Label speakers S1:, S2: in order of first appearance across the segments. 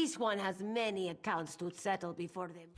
S1: This one has many accounts to settle before them.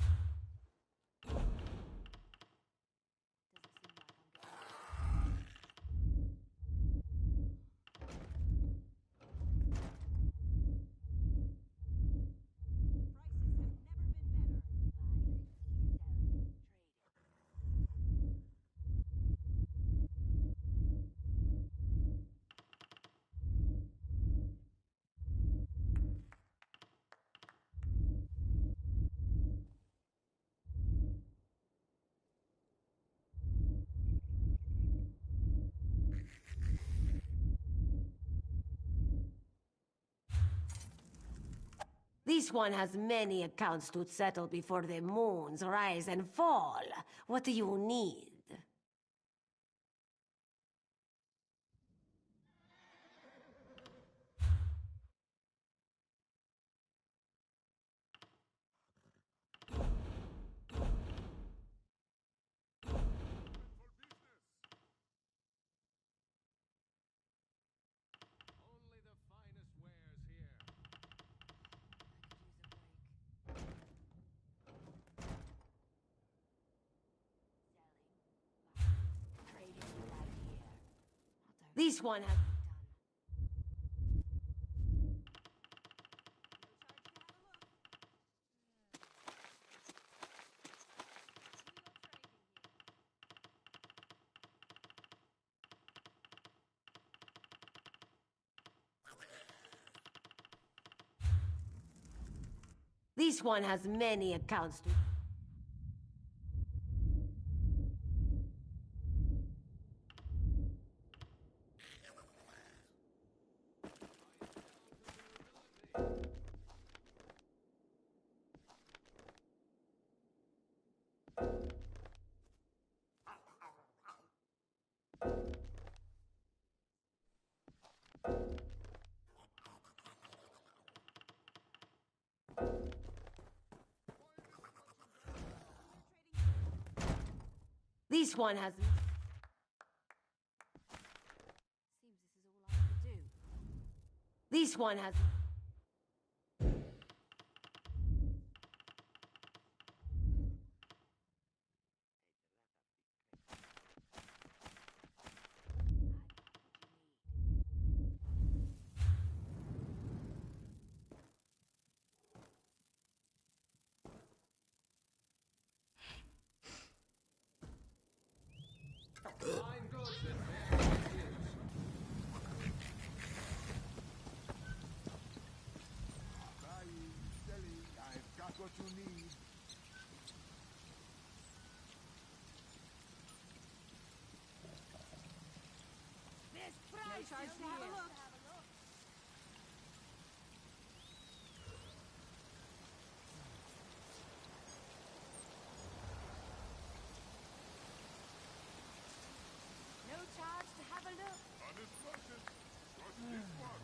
S1: This one has many accounts to settle before the moons rise and fall. What do you need?
S2: Only the finest wares here.
S1: This one has... This one has many accounts to... This one has...
S3: Seems this is all I can do.
S1: This one has...
S2: Fine goods and fair prices.
S4: Buying, selling, I've got what you need.
S3: There's price! No charge to have a look! No charge to have a look!
S4: Honest purchase. Trust this one.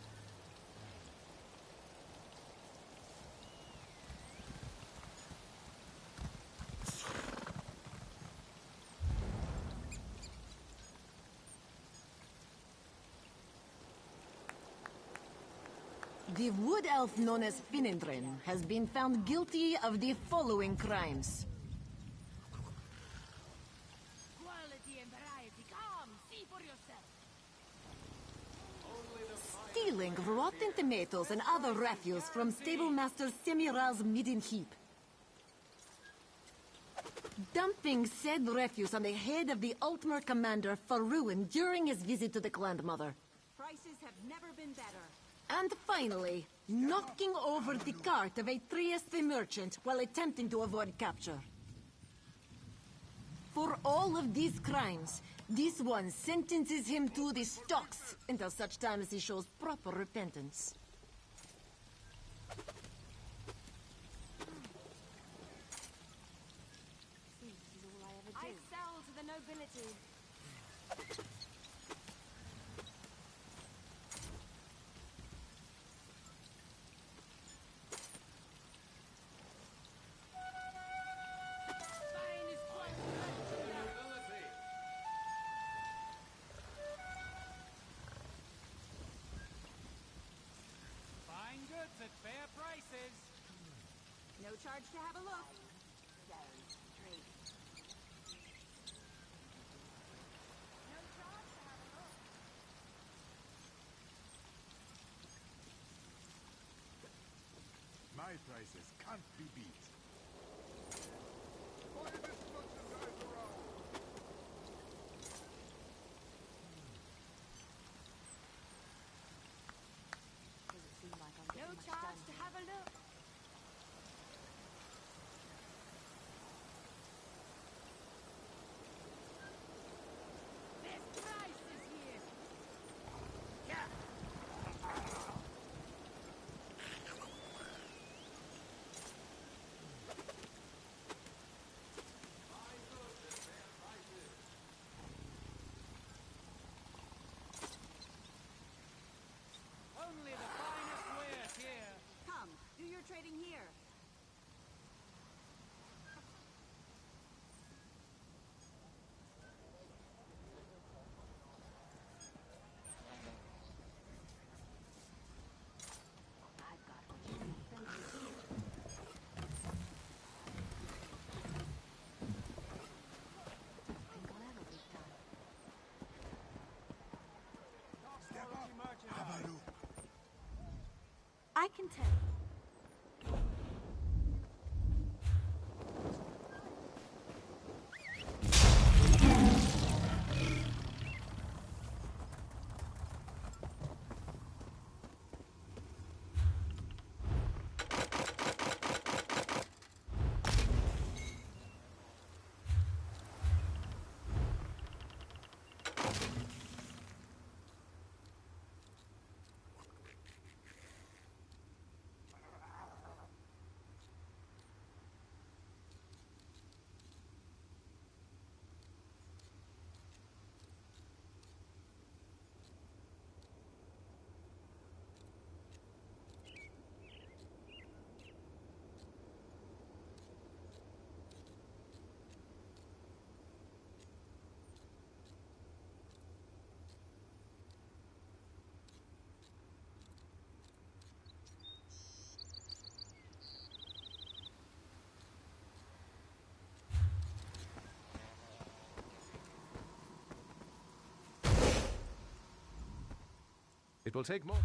S5: The wood elf known as Finindrin has been found guilty of the following crimes.
S3: Quality and variety, come, see for yourself!
S5: Stealing rotten tomatoes and other refuse from stablemaster Semiraz Midden Heap. Dumping said refuse on the head of the Altmer commander Faruin during his visit to the Grandmother.
S3: Prices have never been better.
S5: And finally, knocking over the cart of Atreus the merchant while attempting to avoid capture. For all of these crimes, this one sentences him to the stocks until such time as he shows proper repentance.
S3: Seems this is all I ever do. I sell to the nobility.
S2: Fine goods at fair prices.
S3: charge to have a look. Very straight. No charge to have a look.
S4: My prices can't be beat. Buy this merchandise around.
S3: Doesn't seem like I'm getting much charge to have a look. There's prices here.
S2: Only the finest wares here.
S3: Come, do your trading here. I've got what you need. Thank you here. Think I'll ever be done.
S4: Step up. Have a look.
S3: I can tell.
S2: It will take more.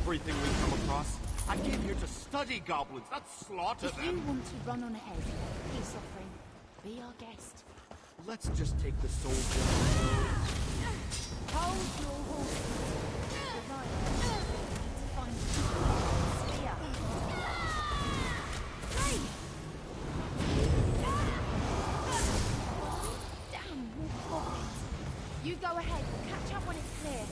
S6: everything we come across. I came here to study goblins, not slaughter
S3: If
S6: them.
S3: you want to run on ahead, peace offering, be our guest.
S6: Let's just take the soldier.
S3: Hold your horses. The rider needs to find a spear. Hey! Damn, wolf goblins. You go ahead. Catch up when it's clear.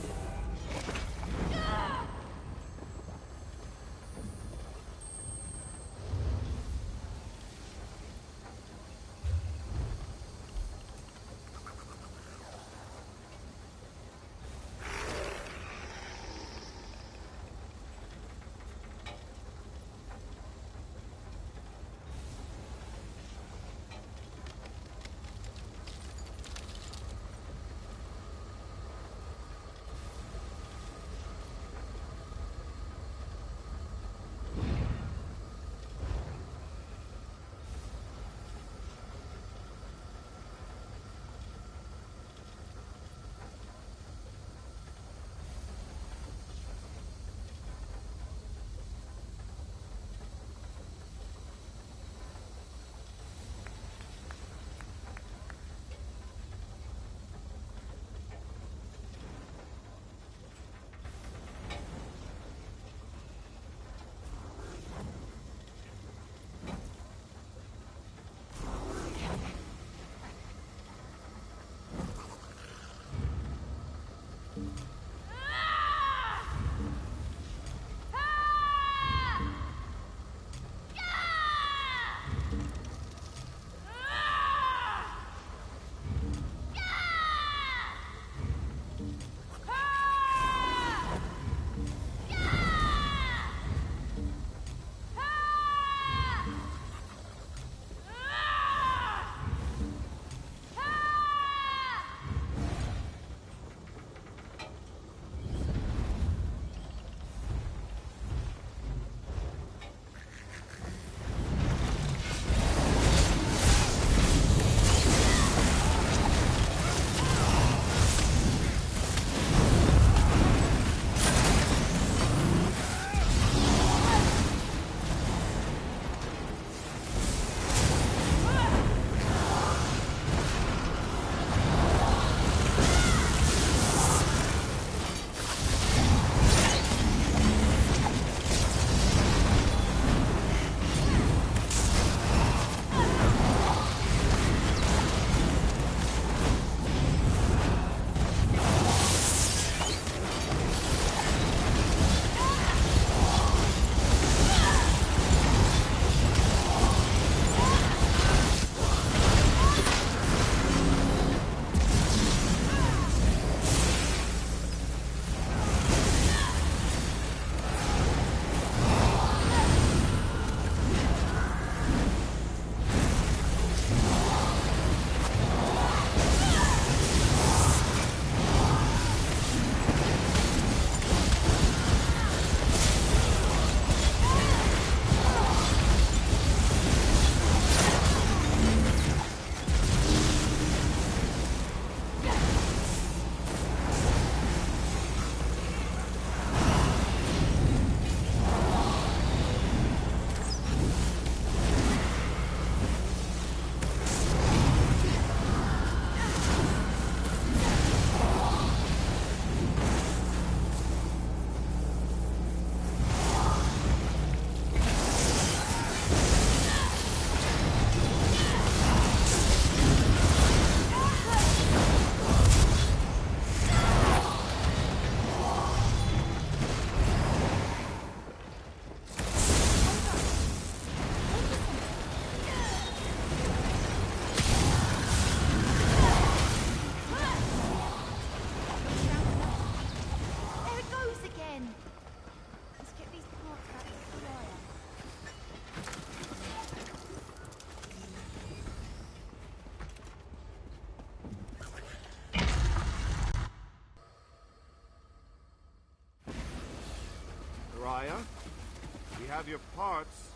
S6: We have your parts.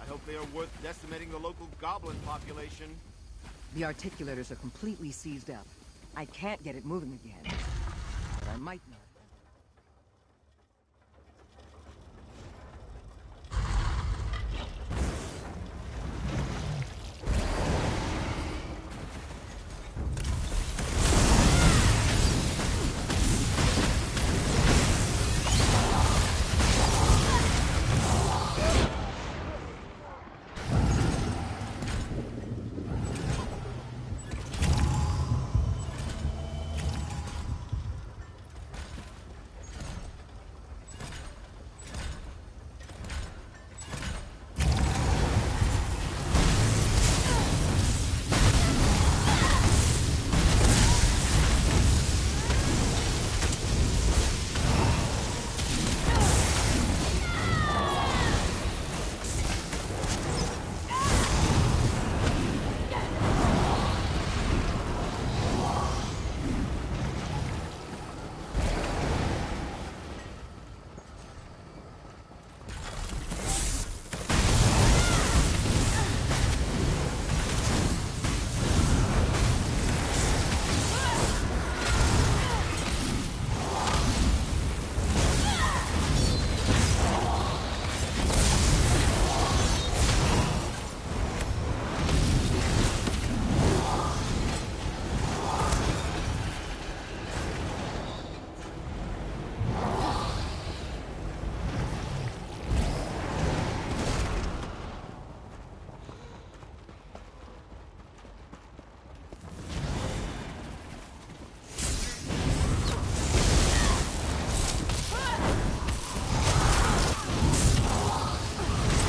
S6: I hope they are worth decimating the local goblin population.
S7: The articulators are completely seized up. I can't get it moving again. But I might not.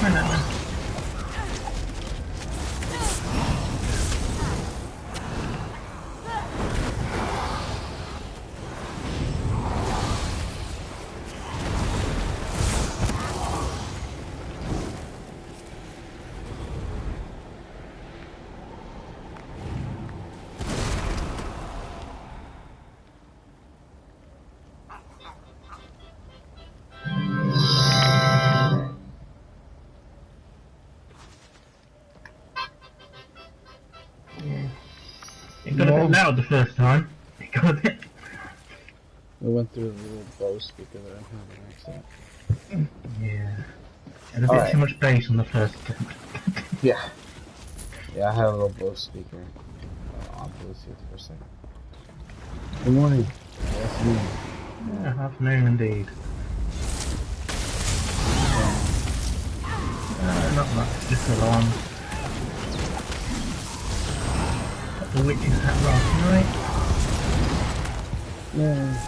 S8: I don't know. It got a bit loud the first time. It got a bit...
S9: We went through the little bow speaker that I'm having accident.
S8: Yeah. And a bit too much bass on the first attempt.
S9: Yeah. Yeah, I had a little bow speaker on Bluetooth for a second. Good morning. Good afternoon.
S8: Yeah, afternoon indeed. Not much, just along. Got the witch's hat last night.
S9: Yeah.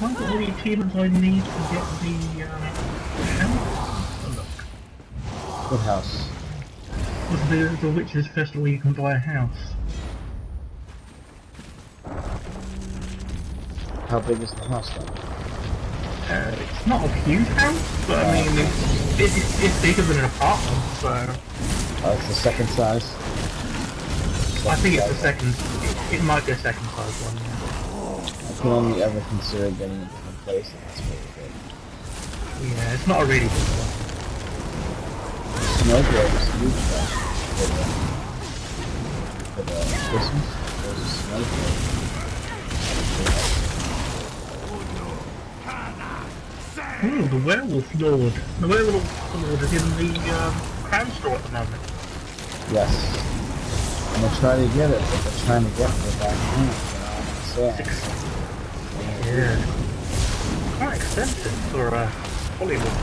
S8: I haven't got all the achievements I need to get the house. Oh, look.
S9: What house?
S8: What's the Witch's Festival where you can buy a house?
S9: How big is the house then?
S8: It's not a huge house, but I mean, it's bigger than an apartment, so...
S9: It's the second size?
S8: I think it's the second, it might be a second size one, yeah.
S9: I can only ever consider getting a different place, and that's really good.
S8: Yeah, it's not a really big one.
S9: Snow Globe is huge though. For Christmas, there's a Snow Globe.
S8: Ooh, the Werewolf Lord. The Werewolf Lord is in the Crown Store at the moment.
S9: Yes. I'm gonna try to get it, but they're trying to get me back home.
S8: Yeah. Quite expensive for Hollywood.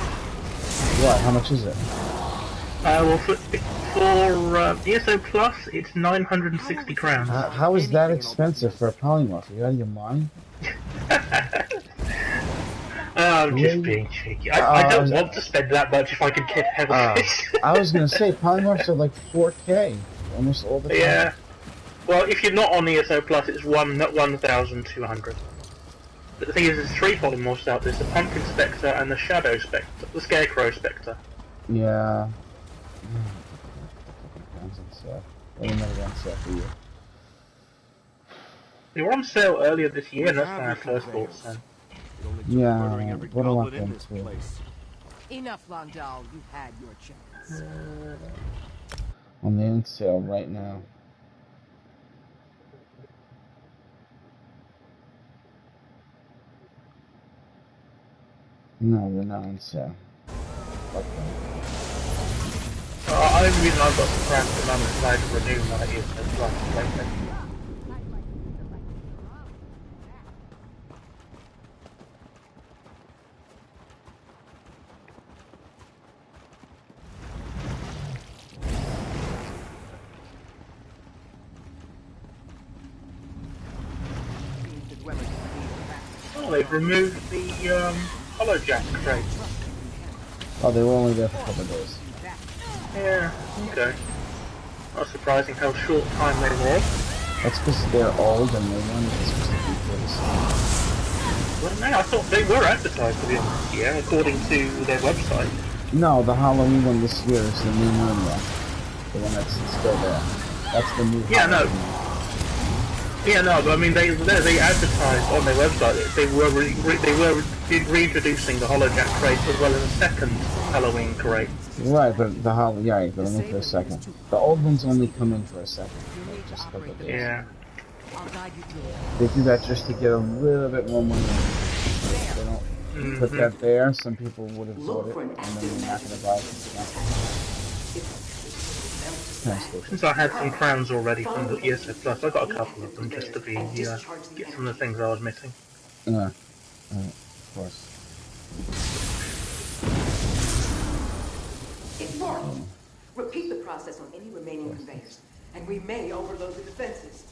S9: What? How much is it?
S8: Well, for ESO Plus, it's 960 crowns.
S9: How is that expensive for a polymorph? Are you out of your mind?
S8: I'm just being cheeky. I don't want to spend that much if I could get everything.
S9: I was gonna say, polymorphs are like 4K almost all the time.
S8: Yeah. Well, if you're not on ESO Plus, it's 1,200. But the thing is, there's 3 polymorphs out. There's the Pumpkin Spectre and the Shadow Spectre, the Scarecrow Spectre.
S9: Yeah. What another on sale for you?
S8: They were on sale earlier this year, and that's when I first bought some.
S9: Yeah, what do I want them to?
S7: Enough, Landau. You had your chance.
S9: On the on sale right now. No, they're not on sale. Fuck them.
S8: The only reason I've got some crap at the moment is I can renew my ESO Plus lately. Oh, they've removed the Holojack crate.
S9: Oh, they were only there for a couple of days.
S8: Yeah, okay. Not surprising how short time they were.
S9: That's because they're old and they weren't supposed to be for the same.
S8: Well, no, I thought they were advertised to be honest, yeah, according to their website.
S9: No, the Halloween one this year is the new moon one. The one that's still there. That's the new Halloween one.
S8: Yeah, no, but I mean, they advertised on their website that they were reintroducing the Holojack crate as well as a second Halloween crate.
S9: Right, but the Halloween, but only for a second. The old ones only come in for a second, like just a couple of days.
S8: Yeah.
S9: They do that just to get a little bit more money. They don't put that there. Some people would have bought it, and then they're not going to buy it.
S8: Since I had some crowns already from the ESO Plus, I got a couple of them just to be get some of the things I was missing.
S9: Yeah, of course.
S10: Inform. Repeat the process on any remaining conveyors, and we may overload the defenses.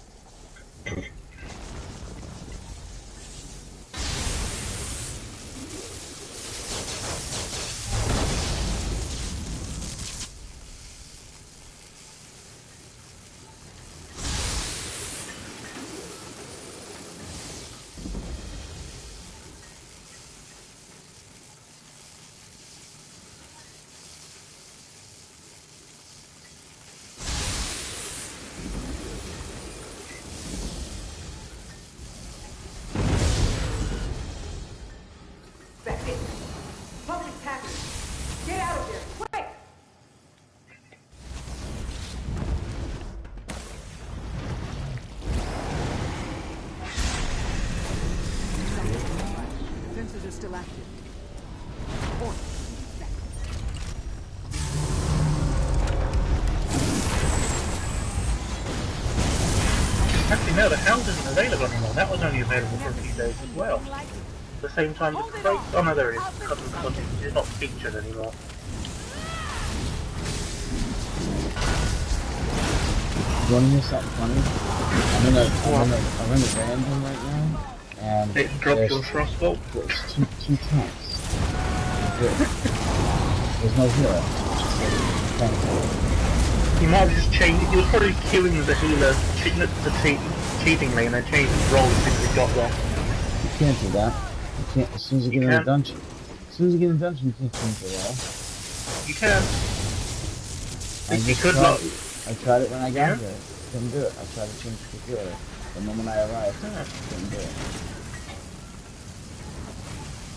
S8: anymore. That was only available for a few days as well. At the same time, the crate... Oh no, there it is. Cousin Content is not featured anymore.
S9: You want to hear something funny? I'm in a random right now, and
S8: it dropped your thrust bolt?
S9: There's two tanks. There's no hero.
S8: He might have just changed. He was probably queuing the healer cheatingly, and then changed his role as soon as he got there.
S9: You can't do that. You can't. As soon as you get in a dungeon. As soon as you get in a dungeon, you can't change the role.
S8: You can.
S9: You could not. I tried it when I got here. Couldn't do it. I tried to change the hero. The moment I arrived, couldn't do it.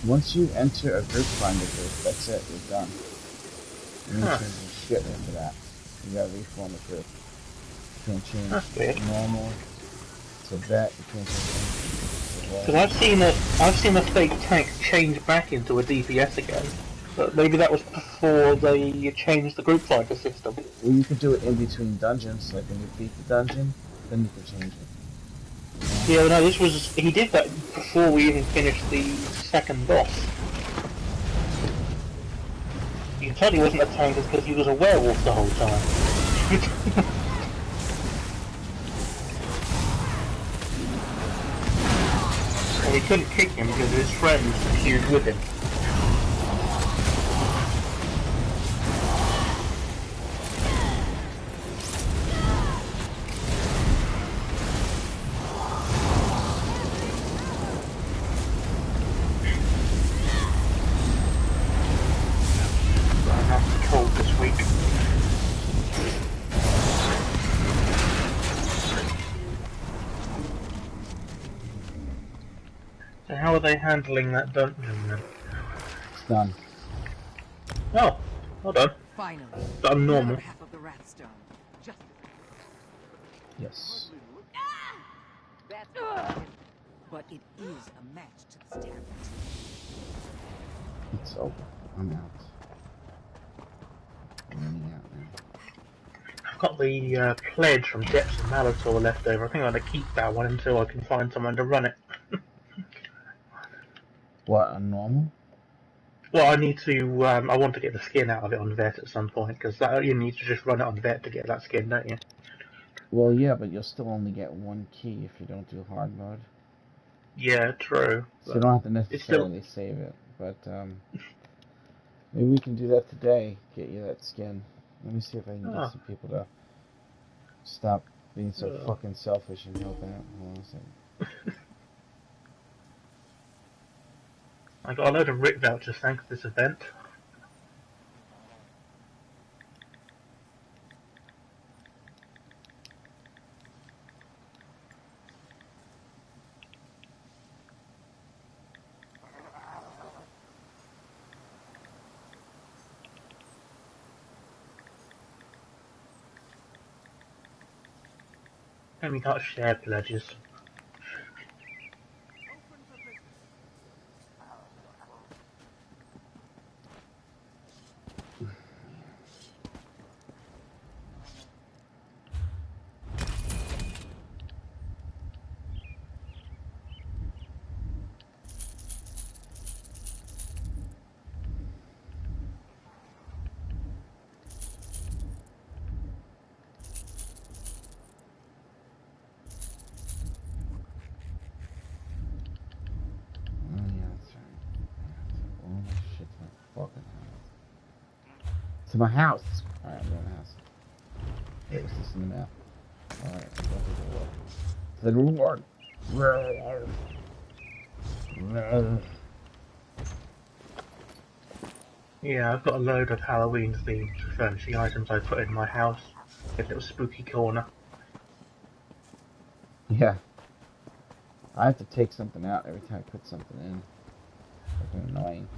S9: Once you enter a group finder group, that's it. You're done. You can't change shit after that. You gotta reform the group. You can't change normal to vet. You can't change anything.
S8: Because I've seen a fake tank change back into a DPS again. But maybe that was before they changed the group finder system.
S9: Well, you could do it in between dungeons. Like when you beat the dungeon, then you could change it.
S8: Yeah, no, he did that before we even finished the second boss. You can tell he wasn't a tank because he was a werewolf the whole time. And we couldn't kick him because his friends queued with him. How are they handling that dungeon then?
S9: It's done.
S8: Oh, well done.
S7: Finally.
S8: Done normal.
S7: Half of the Wrathstone. Just...
S9: Yes.
S7: But it is a match to the standards.
S9: It's over. I'm out. I'm running out now.
S8: I've got the pledge from Depths of Malator left over. I think I'm going to keep that one until I can find someone to run it.
S9: What, a normal?
S8: Well, I need to, I want to get the skin out of it on Vet at some point, because you need to just run it on Vet to get that skin, don't you?
S9: Well, yeah, but you'll still only get one key if you don't do hard mode.
S8: Yeah, true.
S9: So you don't have to necessarily save it, but, maybe we can do that today, get you that skin. Let me see if I can get some people to stop being so fucking selfish and help out. Hold on a second.
S8: I got a load of RIT vouchers thanks to this event. And we got share pledges.
S9: To my house. Alright, I'm going to the house. Hey, what's this in the map? Alright, to the reward.
S8: Yeah, I've got a load of Halloween themed furnishing items I put in my house. A little spooky corner.
S9: Yeah. I have to take something out every time I put something in. Fucking annoying.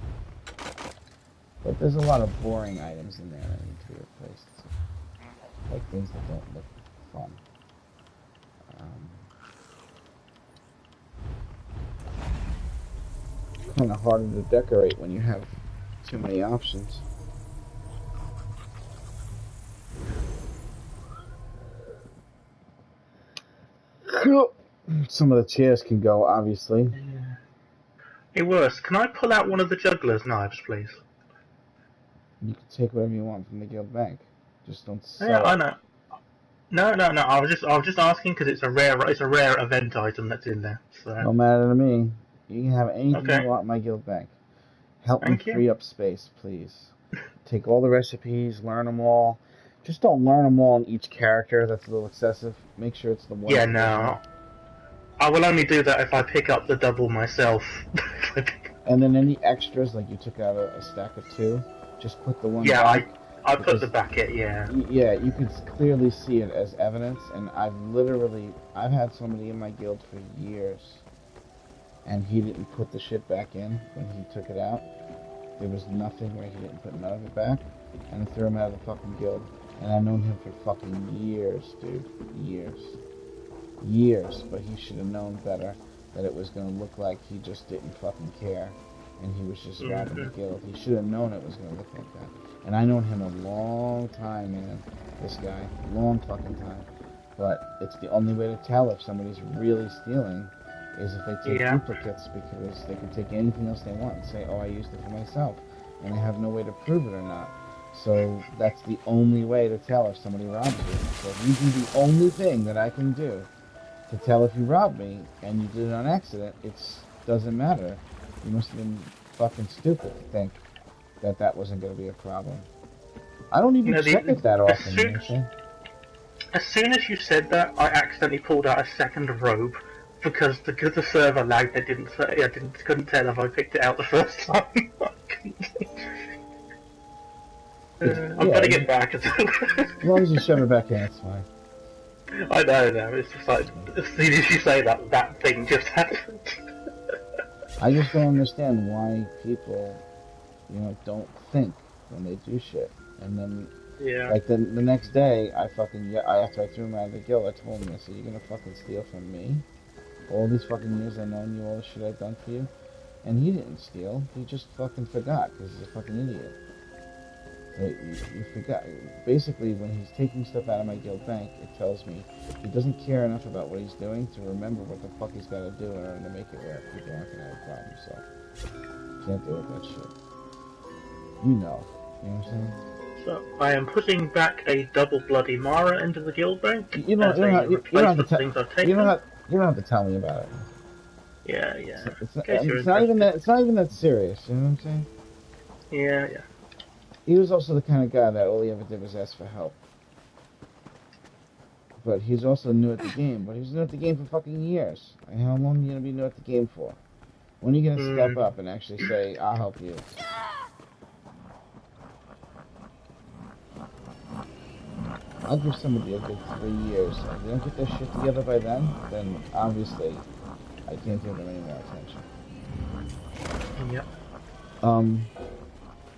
S9: But there's a lot of boring items in there that need to be replaced. So, like things that don't look fun. It's kind of harder to decorate when you have too many options. Some of the chairs can go, obviously.
S8: Hey, worse, can I pull out one of the juggler's knives, please?
S9: You can take whatever you want from the guild bank. Just don't sell
S8: Yeah,
S9: it.
S8: I know. No. I was just asking because it's a rare event item that's in there. So.
S9: No matter to me. You can have anything
S8: Okay.
S9: you want in my guild bank. Help
S8: Thank
S9: me
S8: you.
S9: free up space, please. Take all the recipes, learn them all. Just don't learn them all in each character. That's a little excessive. Make sure it's the one.
S8: Yeah, no. I will only do that if I pick up the double myself.
S9: And then any extras, like you took out a stack of 2, just put the one
S8: Yeah,
S9: back.
S8: I put the bucket, yeah.
S9: Yeah, you can clearly see it as evidence, and I've had somebody in my guild for years, and he didn't put the shit back in when he took it out. There was nothing where he didn't put none of it back, and I threw him out of the fucking guild. And I've known him for fucking years, dude. Years. But he should have known better, that it was gonna look like he just didn't fucking care, and he was just robbing the guild. He should have known it was gonna look like that. And I known him a long time, man. This guy, long fucking time. But it's the only way to tell if somebody's really stealing is if they take duplicates, because they can take anything else they want and say, "Oh, I used it for myself," and they have no way to prove it or not. So that's the only way to tell if somebody robs you. So if you do the only thing that I can do to tell if you robbed me, and you did it on accident, it doesn't matter. You must have been fucking stupid to think that that wasn't going to be a problem. I don't even check it that often. You know what I'm saying?
S8: As soon as you said that, I accidentally pulled out a second robe because the server lagged. I couldn't tell if I picked it out the first time. I'm gonna get back.
S9: As long as you shove it back in, it's fine.
S8: I know. It's just like as soon as you say that, that thing just happened.
S9: I just don't understand why people, don't think when they do shit. And then, like the next day, after I threw him out of the guild, I told him, I said, "You're gonna fucking steal from me? All these fucking years I've known you, all the shit I've done for you." And he didn't steal. He just fucking forgot because he's a fucking idiot. You forgot. Basically, when he's taking stuff out of my guild bank, it tells me he doesn't care enough about what he's doing to remember what the fuck he's got to do in order to make it where people aren't gonna have a problem. So can't deal with that shit. You know what I'm saying?
S8: So I am putting back a double Bloody Mara into the guild bank.
S9: You don't have to tell me about it.
S8: Yeah.
S9: It's not even that serious. You know what I'm saying?
S8: Yeah.
S9: He was also the kind of guy that all he ever did was ask for help. But he's also new at the game. But he was new at the game for fucking years. And how long are you gonna be new at the game for? When are you gonna step up and actually say, "I'll help you"? I'll give somebody a good 3 years. If they don't get their shit together by then obviously I can't give them any more attention.
S8: Yep.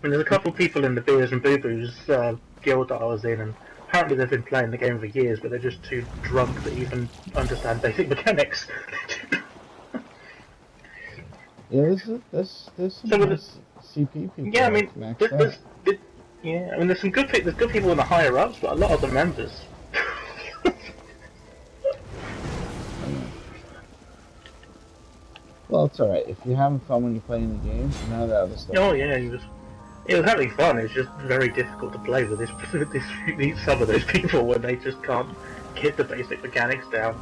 S6: There's a couple of people in the Beers and Boo Boos guild that I was in, and apparently they've been playing the game for years, but they're just too drunk to even understand basic mechanics.
S9: Yeah, there's some nice CP people.
S6: Yeah, I mean, there's some good people. There's good people in the higher ups, but a lot of the members.
S9: Well, it's alright. If you're having fun when you're playing the game, none of that other stuff.
S6: Oh yeah, it was having fun. It's just very difficult to play with some of those people when they just can't get the basic mechanics down.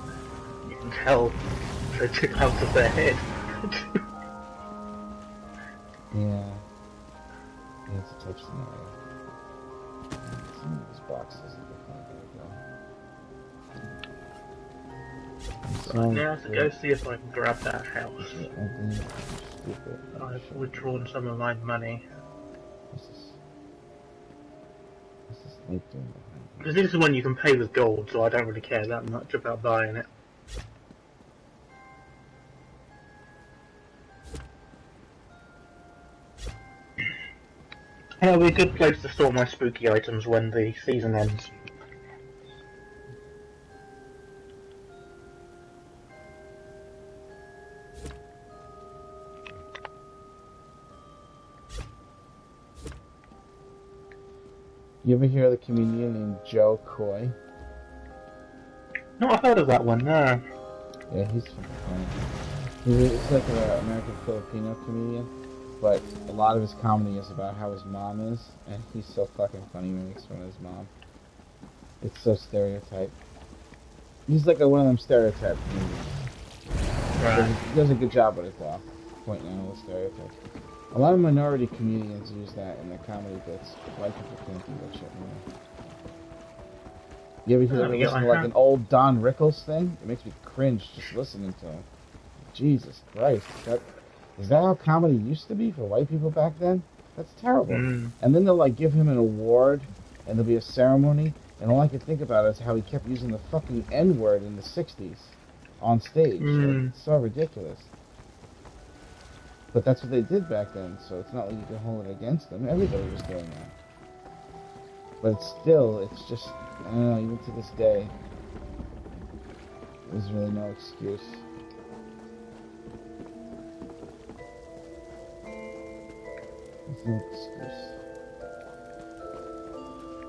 S6: You can tell they're too out of their head.
S9: Yeah, it's a tough scenario. Some of these boxes are definitely
S6: Now to go see if I can grab that house.
S9: Stupid.
S6: I've withdrawn some of my money.
S9: This is like doing behind.
S6: Because this is one you can pay with gold, so I don't really care that much about buying it. It'll be a good place to store my spooky items when the season ends.
S9: You ever hear of the comedian named Joe Coy?
S6: No, I've heard of that one, no.
S9: Yeah, he's fucking funny. He's like an American Filipino comedian, but a lot of his comedy is about how his mom is, and he's so fucking funny when he makes fun of his mom. It's so stereotyped. He's like one of them stereotype comedians.
S8: Right.
S9: He does a good job with it though, pointing out all the stereotypes. A lot of minority comedians use that in their comedy bits. White people can't do that shit anymore. You ever listen to like an old Don Rickles thing? It makes me cringe just listening to him. Jesus Christ. Is that how comedy used to be for white people back then? That's terrible. And then they'll like give him an award and there'll be a ceremony and all I can think about is how he kept using the fucking N-word in the 60s on stage. It's so ridiculous. But that's what they did back then, so it's not like you can hold it against them. Everybody was doing that. But it's just, I don't know, even to this day, there's really no excuse. There's no excuse.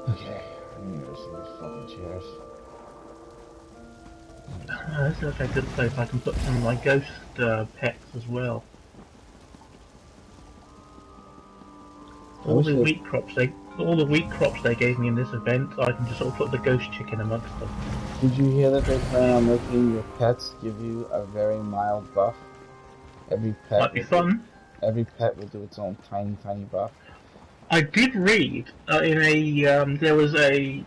S9: Okay, I'm gonna go to these fucking chairs.
S8: This looks like a good place. I can put some of my ghost pets as well. All the wheat crops they gave me in this event, I can just sort of put the ghost chicken amongst them.
S9: Did you hear that they plan on making your pets give you a very mild buff? Every pet
S8: might be fun.
S9: Every pet will do its own tiny buff.
S8: I did read in a there was a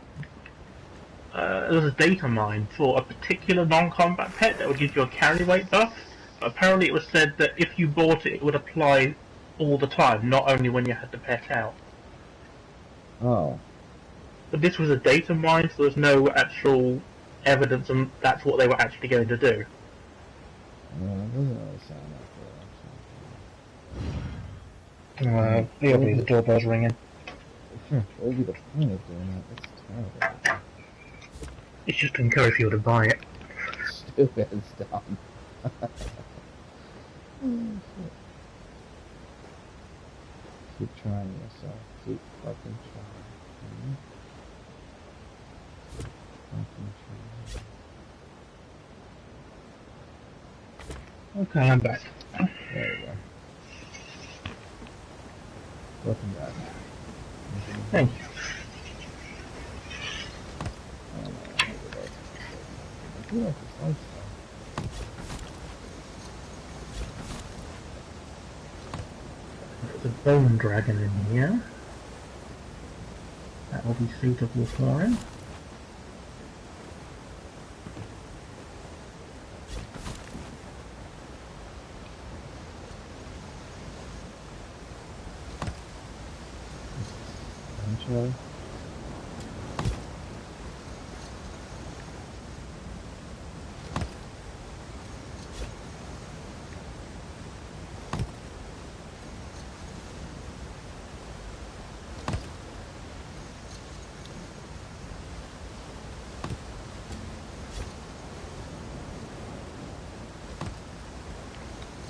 S8: data mine for a particular non-combat pet that would give you a carry weight buff. But apparently, it was said that if you bought it, it would apply all the time, not only when you had the pet out.
S9: Oh.
S8: But this was a data mine, so there's no actual evidence, and that's what they were actually going to do.
S9: Yeah, that doesn't really sound like
S8: The doorbell's ringing.
S9: What would be the point of doing that? That's terrible.
S8: It's just to encourage people to buy it.
S9: Stupid and dumb. Keep trying yourself. Keep fucking trying.
S8: Okay, I'm back.
S9: There we go. Welcome back.
S8: Thank you.
S9: I feel like it's nice though.
S8: There's a bone dragon in here. That will be suitable for him.
S9: Eventually.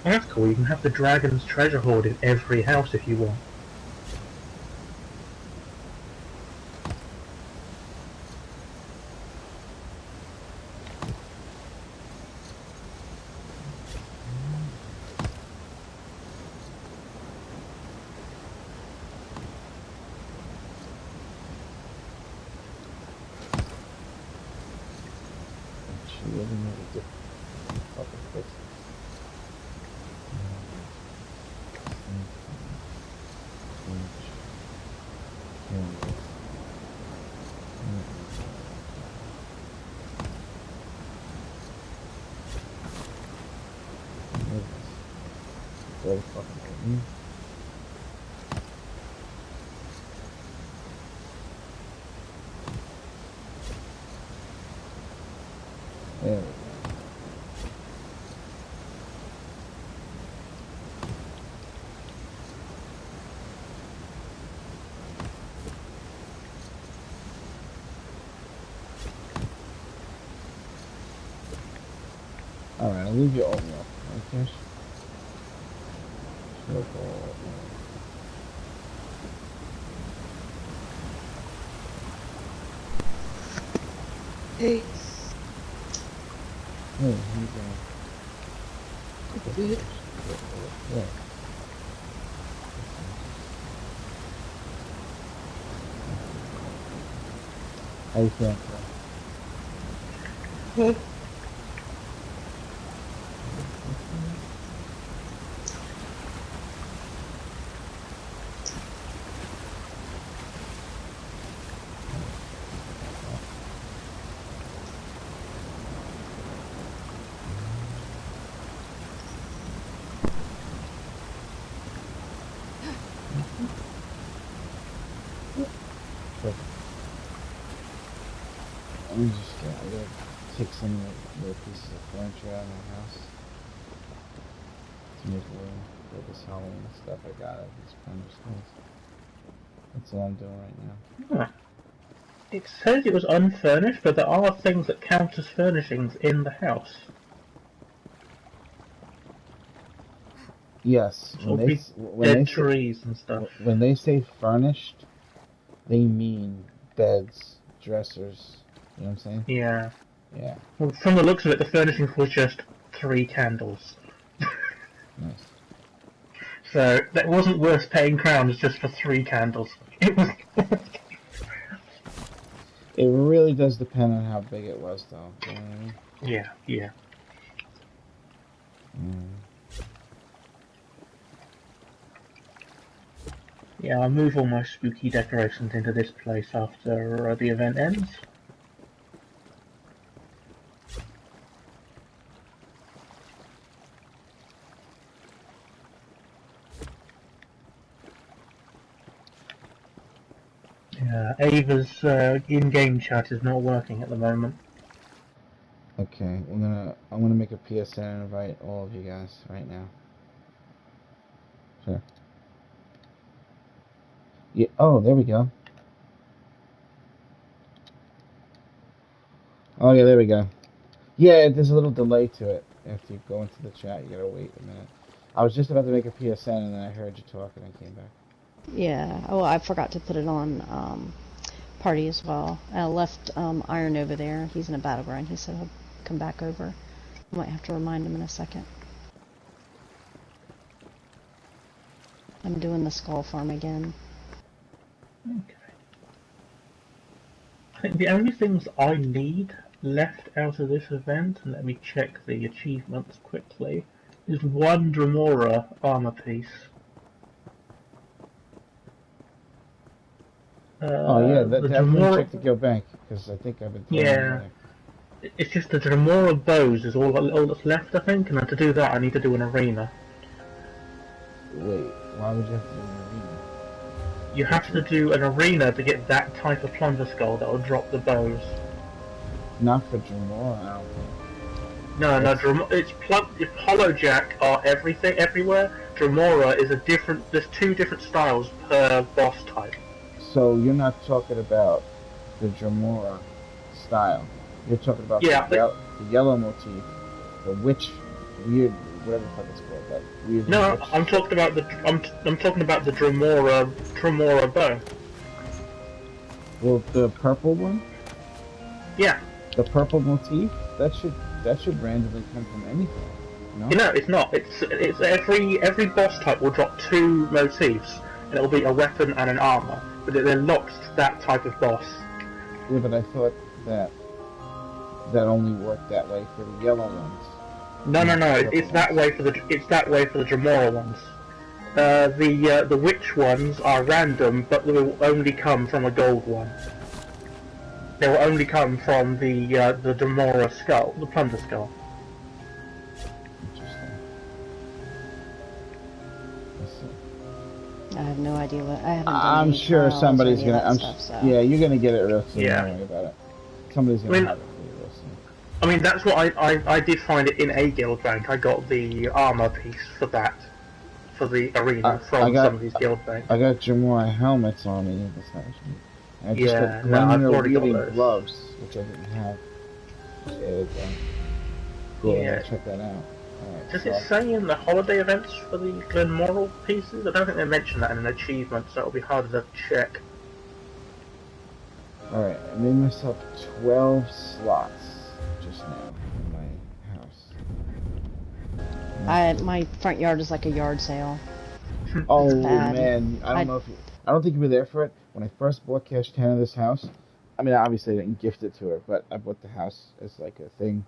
S8: That's cool, you can have the dragon's treasure hoard in every house if you want. Very fucking good. There we go. Alright, I'll leave you oatmeal. Okay.
S11: Hey.
S9: Hey, how you doing? Yeah. How you feeling?
S6: Good.
S9: Let me just I gotta take some little pieces of furniture out of my house to make room for this Halloween stuff I got at these primary schools. That's what I'm doing right now.
S6: Huh. It says it was unfurnished, but there are things that count as furnishings in the house.
S9: Yes,
S6: Dead trees and stuff.
S9: When they say furnished, they mean beds, dressers. You know what I'm saying?
S6: Yeah.
S9: Yeah.
S6: Well, from the looks of it, the furnishings was just 3 candles.
S9: Nice.
S6: So that wasn't worth paying crowns just for 3 candles. It was.
S9: It really does depend on how big it was, though. You know what I mean?
S6: Yeah, yeah. Yeah, I'll move all my spooky decorations into this place after the event ends. Yeah, Ava's in-game chat is not working at the moment.
S9: Okay, I'm gonna make a PSN and invite all of you guys right now. Sure. Yeah. Oh, there we go. Oh yeah, there we go. Yeah, there's a little delay to it. After you go into the chat, you gotta wait a minute. I was just about to make a PSN and then I heard you talk and I came back.
S11: Yeah. Oh, I forgot to put it on party as well. I left Iron over there. He's in a battleground. He said he'll come back over. I might have to remind him in a second. I'm doing the skull farm again.
S6: Okay. I think the only things I need left out of this event, and let me check the achievements quickly, is 1 Dremora armor piece.
S9: Oh yeah, definitely check the guild bank, because I think I've been throwing it there.
S6: It's just the Dremora bows is all that's left, I think, and to do that I need to do an arena.
S9: Wait, why would you have to do an arena?
S6: You have to do an arena to get that type of plunder skull that will drop the bows.
S9: Not for Dremora, I don't think.
S6: No, it's Hollowjack are everywhere. Dremora is there's 2 different styles per boss type.
S9: So you're not talking about the Dremora style. You're talking about the yellow motif, the witch, weird, whatever the fuck it's called. That weird.
S6: No, I'm talking about the Dremora bow.
S9: Well, the purple one.
S6: Yeah.
S9: The purple motif. That should randomly come from anything. No?
S6: No, it's not. It's every boss type will drop 2 motifs, and it'll be a weapon and an armor. But they're locked to that type of boss.
S9: Yeah, but I thought that only worked that way for the yellow ones.
S6: No. It's that way for the Dremora ones. The witch ones are random, but they will only come from a gold one. They will only come from the Dremora skull, the plunder skull.
S11: I have no idea what I haven't done.
S9: I'm sure somebody's gonna.
S11: So.
S9: Yeah, you're gonna get it real soon.
S6: Yeah.
S9: Don't worry about it. Somebody's gonna have it for you real soon.
S6: I mean, that's what I did find it in a guild bank. I got the armor piece for that, for the arena from some of these guild banks.
S9: I got Dremora helmets on me. I just got
S6: I've already got
S9: wielding
S6: those.
S9: gloves, which I didn't have. Cool.
S6: Yeah.
S9: I'll check that out. Right,
S6: Does it say in the holiday events for the Glenmoral pieces? I don't think they mentioned that in an achievement, so it'll be harder to check.
S9: Alright, I made myself 12 slots just now in my house.
S11: My front yard is like a yard sale.
S9: Oh
S11: bad.
S9: man, I don't think you were there for it. When I first bought Cash 10 of this house, I mean, obviously I didn't gift it to her, but I bought the house as like a thing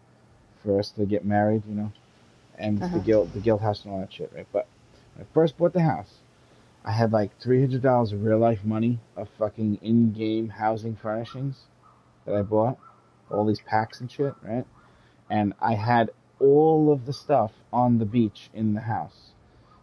S9: for us to get married, you know, and the guild house and all that shit, right? But when I first bought the house, I had like $300 of real life money of fucking in-game housing furnishings that I bought, all these packs and shit, right? And I had all of the stuff on the beach in the house.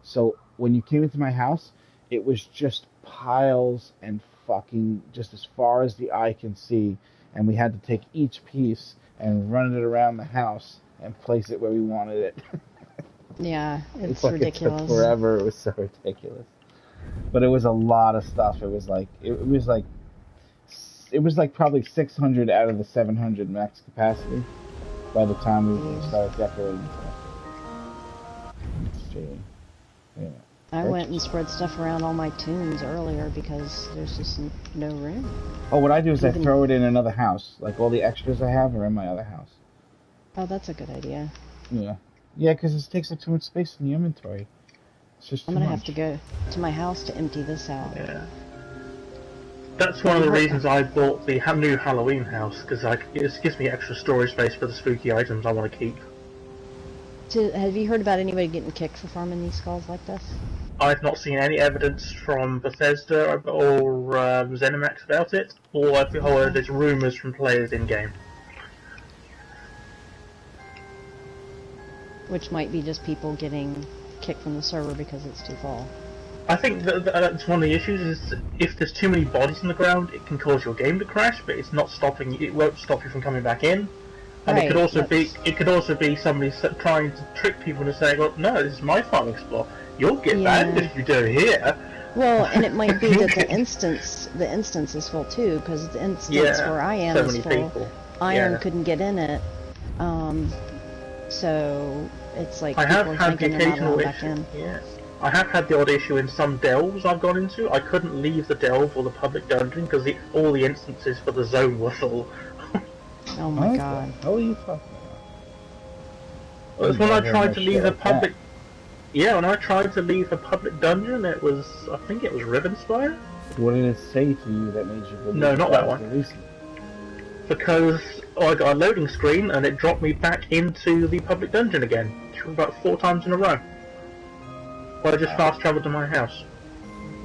S9: So when you came into my house, it was just piles and fucking just as far as the eye can see, and we had to take each piece and run it around the house and place it where we wanted it.
S11: Yeah, it's
S9: like
S11: ridiculous.
S9: It took forever. It was so ridiculous. But it was a lot of stuff. It was like probably 600 out of the 700 max capacity by the time we started decorating stuff. Yeah.
S11: I went and spread stuff around all my tunes earlier because there's just no room.
S9: Oh, what I do is I throw it in another house. Like all the extras I have are in my other house.
S11: Oh, that's a good idea.
S9: Yeah. Yeah, because it takes up too much space in the inventory. It's just
S11: I'm gonna have to go to my house to empty this out.
S8: Yeah. That's one of the reasons I bought the new Halloween house, because it gives me extra storage space for the spooky items I want to keep.
S11: Have you heard about anybody getting kicked for farming these skulls like this?
S8: I've not seen any evidence from Bethesda or ZeniMax about it, or I've heard there's rumours from players in-game.
S11: Which might be just people getting kicked from the server because it's too full.
S8: I think that's one of the issues, is if there's too many bodies on the ground, it can cause your game to crash, but it won't stop you from coming back in. And it could also be somebody trying to trick people into saying, well, no, this is my farming explore. You'll get banned if you do it here.
S11: Well, and it might be that the instance is full too, because the instance where I am is full. People. Iron couldn't get in it, so it's like
S8: I have had the
S11: they're not
S8: occasional
S11: allowed back
S8: issue.
S11: in.
S8: Yes, I have had the odd issue in some delves I've gone into. I couldn't leave the delve or the public dungeon because all the instances for the zone were full.
S11: Oh my god!
S9: How are you talking
S8: about? It was when I tried to leave a public. Yeah, when I tried to leave a public dungeon, I think it was Rivenspire.
S9: What did it say to you that made you believe?
S8: No, not that one. Because I got a loading screen and it dropped me back into the public dungeon again, about 4 times in a row. Well, I just fast travelled to my house.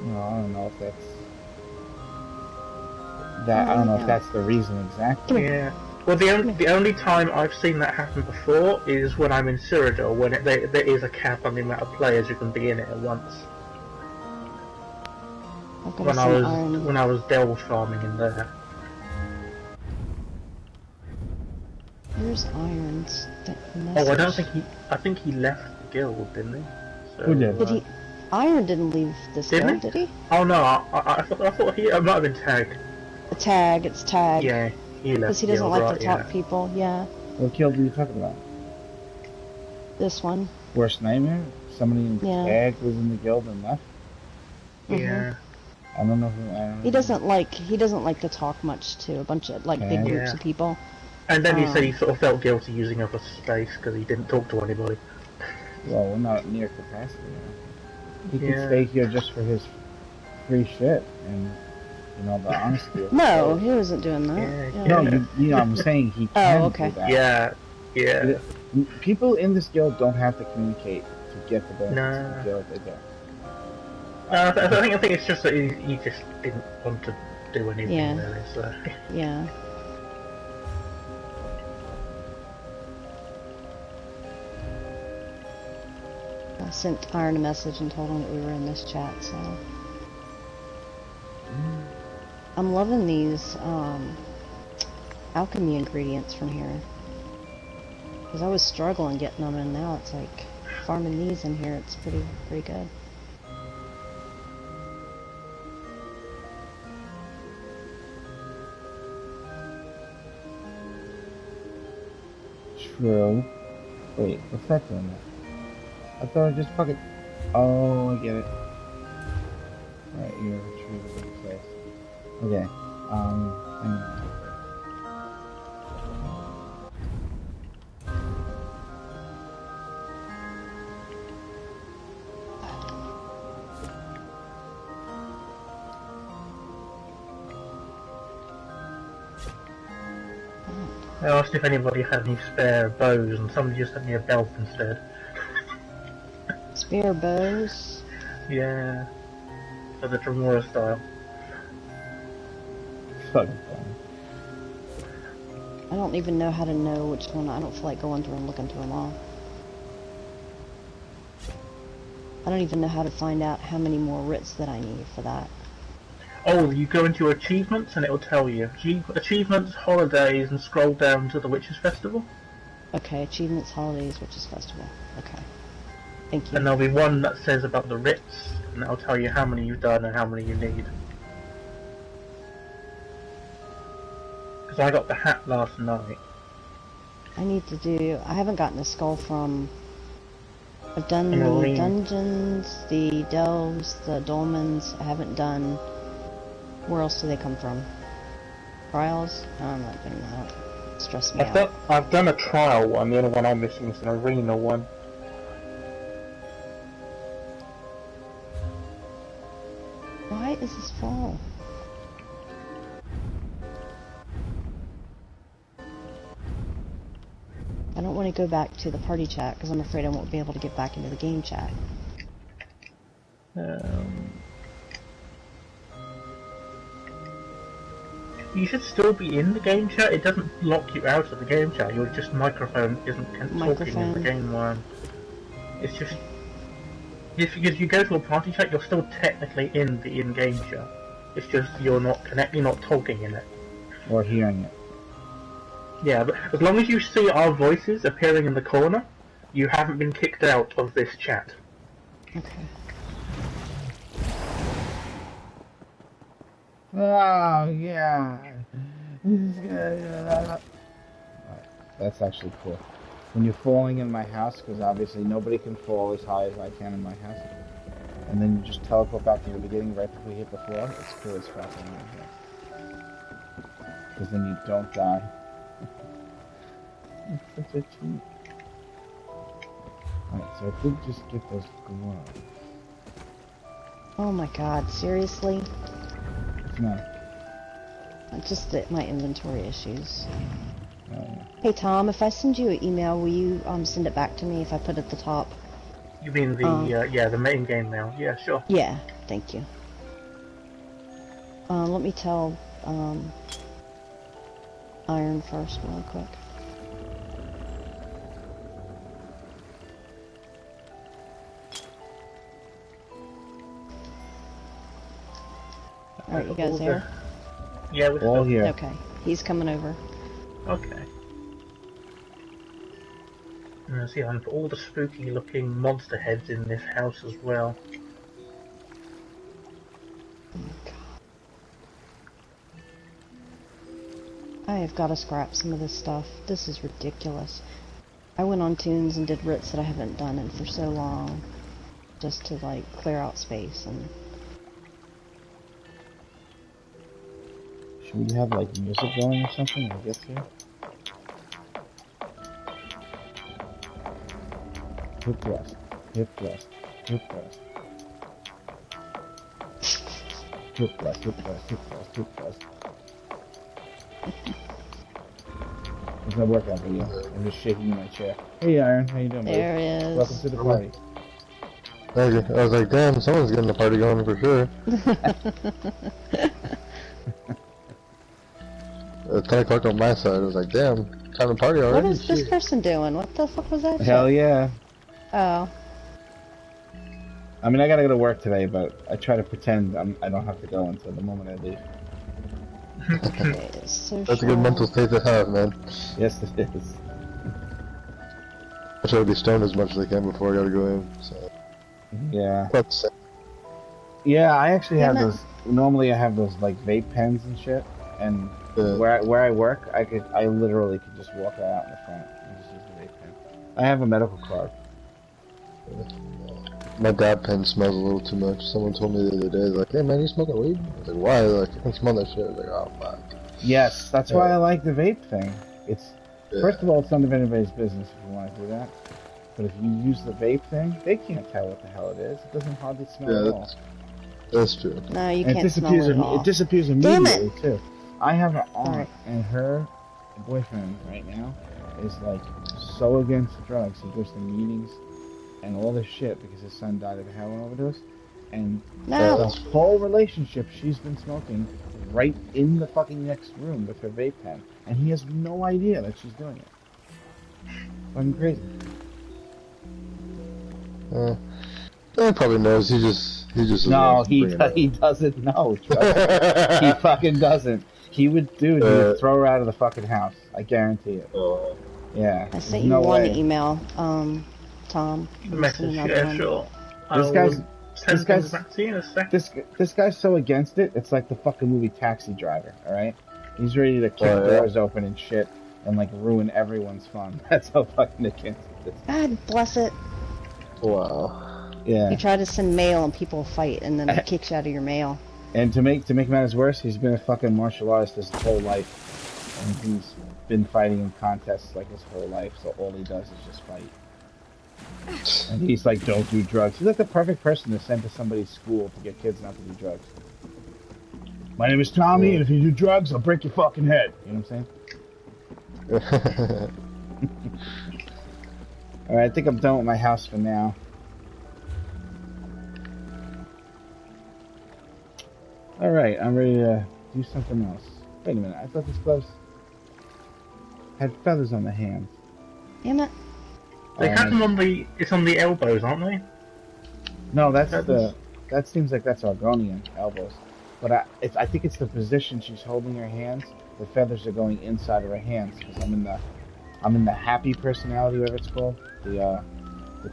S9: No, I don't know if that's I don't know if that's the reason exactly.
S8: Yeah. Well, the only time I've seen that happen before is when I'm in Cyrodiil, when there is a cap on the amount of players who can be in it at once. When I was delve farming in there.
S11: Where's Irons?
S8: I think he left the guild, didn't he? So,
S9: Who did?
S11: Iron didn't leave this guild, did he?
S8: Oh no, I thought he might have been tagged.
S11: It's tag.
S8: Yeah, he left.
S11: Because he doesn't like to talk to people, yeah.
S9: What guild are you talking about?
S11: This one.
S9: Worst Nightmare? Somebody in tag was in the guild and left?
S8: Yeah.
S9: I don't know who
S11: He doesn't like to talk much to a bunch of big groups of people.
S8: And then he said he sort of felt guilty using up a space because he didn't talk to anybody.
S9: Well, we're not near capacity now. He could stay here just for his free shit and, you know, the honesty of
S11: No, he wasn't doing that.
S9: Yeah. No, you know what I'm saying? He can do that.
S8: Yeah.
S9: People in this guild don't have to communicate to get the benefits of the guild. They don't.
S8: I think it's just that he just didn't want to do anything really, so...
S11: Yeah. I sent Iron a message and told him that we were in this chat, so... I'm loving these, alchemy ingredients from here. Because I was struggling getting them, and now it's like, farming these in here, it's pretty good.
S9: True. Wait, what's that doing there? I thought I just fucking... Oh, I get it. Alright, you're retrieving the place. Okay, hang on.
S8: I asked if anybody had any spare bows, and somebody just sent me a belt instead.
S11: Spare bows?
S8: Yeah. For the Tremora style.
S9: Fucking fun.
S11: I don't even know how to know which one. I don't feel like going through and looking through them all. I don't even know how to find out how many more writs that I need for that.
S8: Oh, you go into your achievements and it'll tell you. Achievements, holidays, and scroll down to the Witches' Festival.
S11: Okay, achievements, holidays, Witches' Festival. Okay. Thank you.
S8: And there'll be one that says about the writs, and that'll tell you how many you've done and how many you need. Because I got the hat last night.
S11: I need to do... I haven't gotten a skull from... I've done the dungeons, the delves, the dolmens. I haven't done... Where else do they come from? Trials? I'm not doing that. Stress me out.
S8: I've done a trial one. The only one I'm missing is an arena one.
S11: Why is this full? I don't want to go back to the party chat because I'm afraid I won't be able to get back into the game chat.
S8: You should still be in the game chat. It doesn't lock you out of the game chat. Your just microphone isn't talking in the game one. It's just if you go to a party chat, you're still technically in the in-game chat. It's just you're not talking in it
S9: or hearing it.
S8: Yeah, but as long as you see our voices appearing in the corner, you haven't been kicked out of this chat.
S11: Okay.
S9: Oh, yeah. That's actually cool. When you're falling in my house, because obviously nobody can fall as high as I can in my house, and then you just teleport back to the beginning right before you hit the floor, it's cool as fuck. Because then you don't die. It's such a cheat. Alright, so I did just get those gloves.
S11: Oh my god, seriously?
S9: No.
S11: Just my inventory issues. Hey Tom, if I send you an email, will you send it back to me if I put it at the top?
S8: You mean the the main game mail? Yeah, sure.
S11: Yeah, thank you. Let me tell Iron first, real quick. Alright, you guys there?
S8: Yeah, we're
S9: all here.
S11: Okay, he's coming over.
S8: Okay. And see, I'm for all the spooky looking monster heads in this house as well.
S11: Oh my god. I have got to scrap some of this stuff. This is ridiculous. I went on Tunes and did writs that I haven't done in for so long. Just to, like, clear out space and...
S9: Should we have like music going or something when we get here? Hip thrust, hip thrust, hip thrust. Hip thrust, hip thrust, hip thrust, hip thrust. It's not working out for you. I'm just shaking in my chair. Hey Iron, how you doing, buddy?
S11: There he is.
S9: Welcome to the party.
S12: Thank you. I was like, damn, someone's getting the party going for sure. It's 10 o'clock on my side. I was like, damn, time to party already.
S11: What is this person doing? What the fuck was that?
S9: Hell yeah.
S11: Oh.
S9: I mean, I gotta go to work today, but I try to pretend I don't have to go until the moment I leave.
S11: Okay, so
S12: that's a good mental state to have, man.
S9: Yes, it is.
S12: I try to be stoned as much as I can before I gotta go in, so...
S9: Yeah.
S12: That's
S9: yeah, I actually have those... Normally I have those, like, vape pens and shit, and... Where I work, I literally could just walk right out in the front and just use the vape pen. I have a medical card.
S12: My dab pen smells a little too much. Someone told me the other day, like, hey man, you smoking weed? I was like, why? They're like, I can smell that shit. I was like, oh fuck.
S9: Yes, that's why I like the vape thing. It's first of all, it's none of anybody's business if you want to do that. But if you use the vape thing, they can't tell what the hell it is. It doesn't hardly smell at all.
S12: That's true.
S11: No, you can't smell it at all.
S9: It disappears immediately too. I have an aunt, and boyfriend right now is like so against drugs. He goes to meetings and all this shit because his son died of a heroin overdose. And the whole relationship, she's been smoking right in the fucking next room with her vape pen. And he has no idea that she's doing it. Fucking crazy.
S12: He probably knows. He just.
S9: No, he doesn't know. He fucking doesn't. He would he would throw her out of the fucking house. I guarantee it. Yeah.
S11: I sent you one email, Tom.
S8: Message, yeah, sure.
S9: This guy's so against it. It's like the fucking movie Taxi Driver. All right, he's ready to kick doors open and shit and like ruin everyone's fun. That's how fucking against it is.
S11: God bless it.
S12: Wow.
S9: Yeah.
S11: You try to send mail and people fight, and then it kicks you out of your mail.
S9: And to make matters worse, he's been a fucking martial artist his whole life, and he's been fighting in contests like his whole life. So all he does is just fight. And he's like, don't do drugs. He's like the perfect person to send to somebody's school to get kids not to do drugs. My name is Tommy, and if you do drugs, I'll break your fucking head. You know what I'm saying? Alright, I think I'm done with my house for now. Alright, I'm ready to do something else. Wait a minute, I thought these gloves had feathers on the hands.
S11: Damn it.
S8: They have them on the... It's on the elbows, aren't they?
S9: No, that's the... That seems like that's Argonian elbows. But I think it's the position she's holding her hands. The feathers are going inside of her hands. Because I'm in the happy personality, whatever it's called. The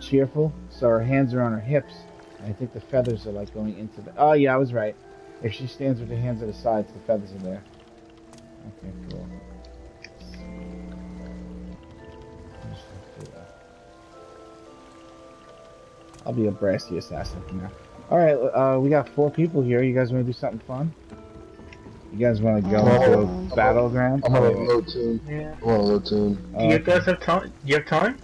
S9: cheerful. So her hands are on her hips. And I think the feathers are like going into the... Oh yeah, I was right. If she stands with her hands at the sides, the feathers are there. Okay, cool. I'll be a brassy assassin for now. Alright, we got 4 people here. You guys want to do something fun? You guys want to go into a battleground?
S12: I'm on a low tune.
S8: Yeah.
S12: I'm on a low tune.
S8: Do you guys have time? You have time?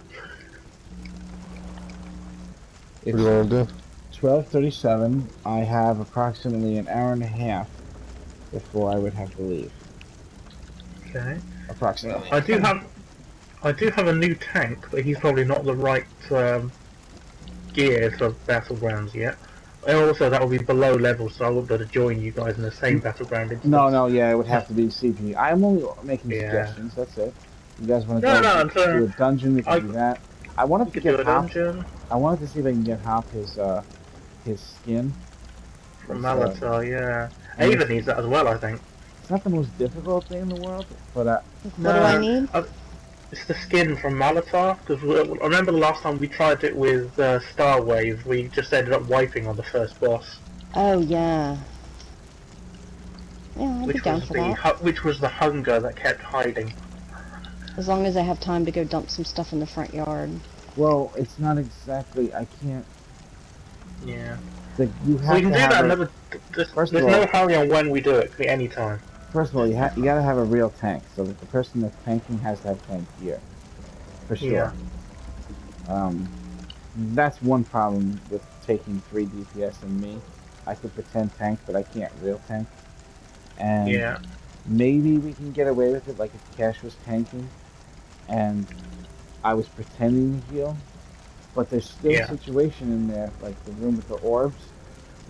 S12: What do you want to do?
S9: 12:37. I have approximately an hour and a half before I would have to leave.
S8: Okay.
S9: Approximately.
S8: I do have a new tank, but he's probably not the right gear for battlegrounds yet. And also, that will be below level, so I won't be able to join you guys in the same battleground instance.
S9: No, yeah, it would have to be CP. I'm only making suggestions, that's it. You guys want to go to a dungeon, we can do that. I wanted to get Hop. I wanted to see if I can get Hop his skin.
S8: From Malatar, yeah. Ava needs that as well, I think.
S9: It's not the most difficult thing in the world, but
S11: what do I need?
S8: It's the skin from Malatar, because I remember the last time we tried it with Starwave, we just ended up wiping on the first boss.
S11: Oh, yeah. Yeah, I'd be down for that.
S8: Which was the hunger that kept hiding.
S11: As long as I have time to go dump some stuff in the front yard.
S9: Well, it's not exactly, I can't...
S8: Yeah.
S9: You have
S8: we can
S9: to
S8: do
S9: have
S8: that another... There's no hurry on when we do it, it can be any time.
S9: First of all, you gotta have a real tank, so that the person that's tanking has to have tank gear. For sure. Yeah. That's one problem with taking 3 DPS and me. I could pretend tank, but I can't real tank. And maybe we can get away with it, like if Cash was tanking, and I was pretending to heal. But there's still a situation in there, like the room with the orbs,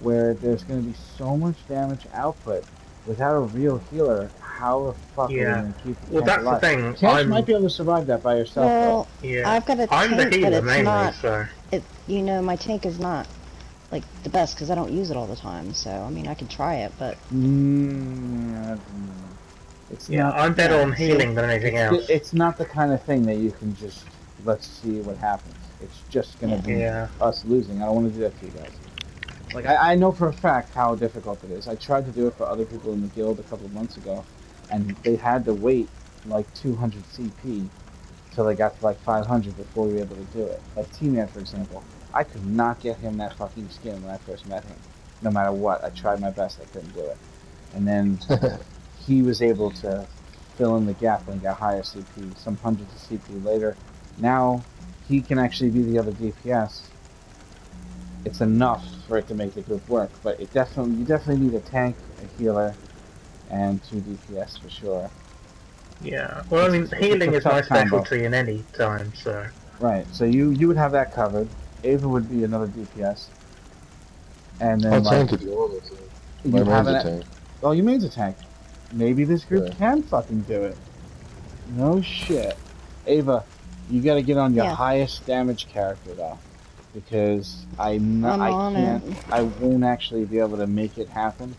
S9: where there's going to be so much damage output. Without a real healer, how the fuck are we going to keep the tank alive?
S8: That's the thing.
S9: Cash might be able to survive that by herself,
S11: well,
S9: though.
S11: Yeah. I've got a tank, but it's mainly, not... So. You know, my tank is not, like, the best, because I don't use it all the time. So, I mean, I can try it, but...
S9: It's
S8: not, I'm better on healing than anything else.
S9: It's not the kind of thing that you can just, let's see what happens. It's just going to be us losing. I don't want to do that to you guys. Like, I know for a fact how difficult it is. I tried to do it for other people in the guild a couple of months ago, and they had to wait like 200 CP till they got to like 500 before we were able to do it. Like T-Man, for example. I could not get him that fucking skin when I first met him. No matter what. I tried my best, I couldn't do it. And then he was able to fill in the gap when he got higher CP, some hundreds of CP later. Now, he can actually be the other DPS. It's enough for it to make the group work, but you definitely need a tank, a healer, and 2 DPS for sure.
S8: Yeah. Well, I mean, healing is my specialty in any time, so.
S9: Right. So you would have that covered. Ava would be another DPS. And then
S12: tank if you want it to. My main's a tank.
S9: Oh, you main's a tank. Maybe this group can fucking do it. No shit. Ava, you gotta get on your highest damage character though. Because I won't actually be able to make it happen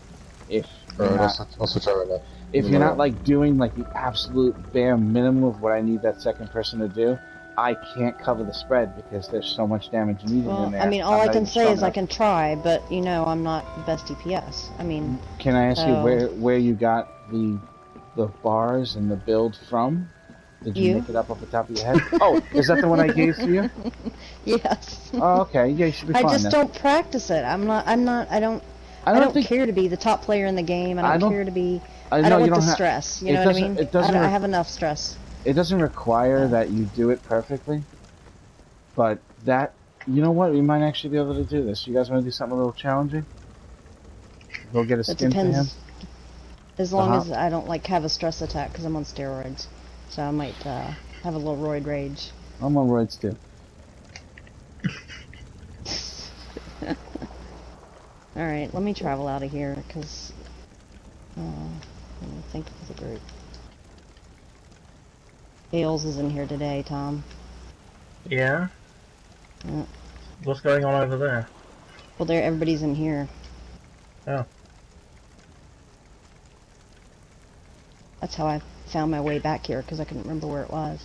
S9: if
S12: I'll switch out right now.
S9: If you're not like doing like the absolute bare minimum of what I need that second person to do, I can't cover the spread because there's so much damage needed in there.
S11: I mean, all I can say is I can try, but you know, I'm not the best DPS. I mean,
S9: can I ask you where you got the bars and the build from? Did you make it up off the top of your head? Oh, is that the one I gave to you?
S11: Yes.
S9: Oh, okay. Yeah, you should be fine.
S11: I just don't practice it. I don't care to be the top player in the game. I don't care to be. I don't want the stress. You know what I mean? I have enough stress.
S9: It doesn't require that you do it perfectly, but that, you know what, we might actually be able to do this. You guys want to do something a little challenging? Go get a skin for him?
S11: As long as I don't like have a stress attack because I'm on steroids. So I might have a little roid rage.
S9: I'm on roids too.
S11: Alright, let me travel out of here because let me think of the group. Ailes is in here today, Tom.
S8: Yeah? What's going on over there?
S11: Well, everybody's in here.
S8: Oh.
S11: That's how I found my way back here, because I couldn't remember where it was.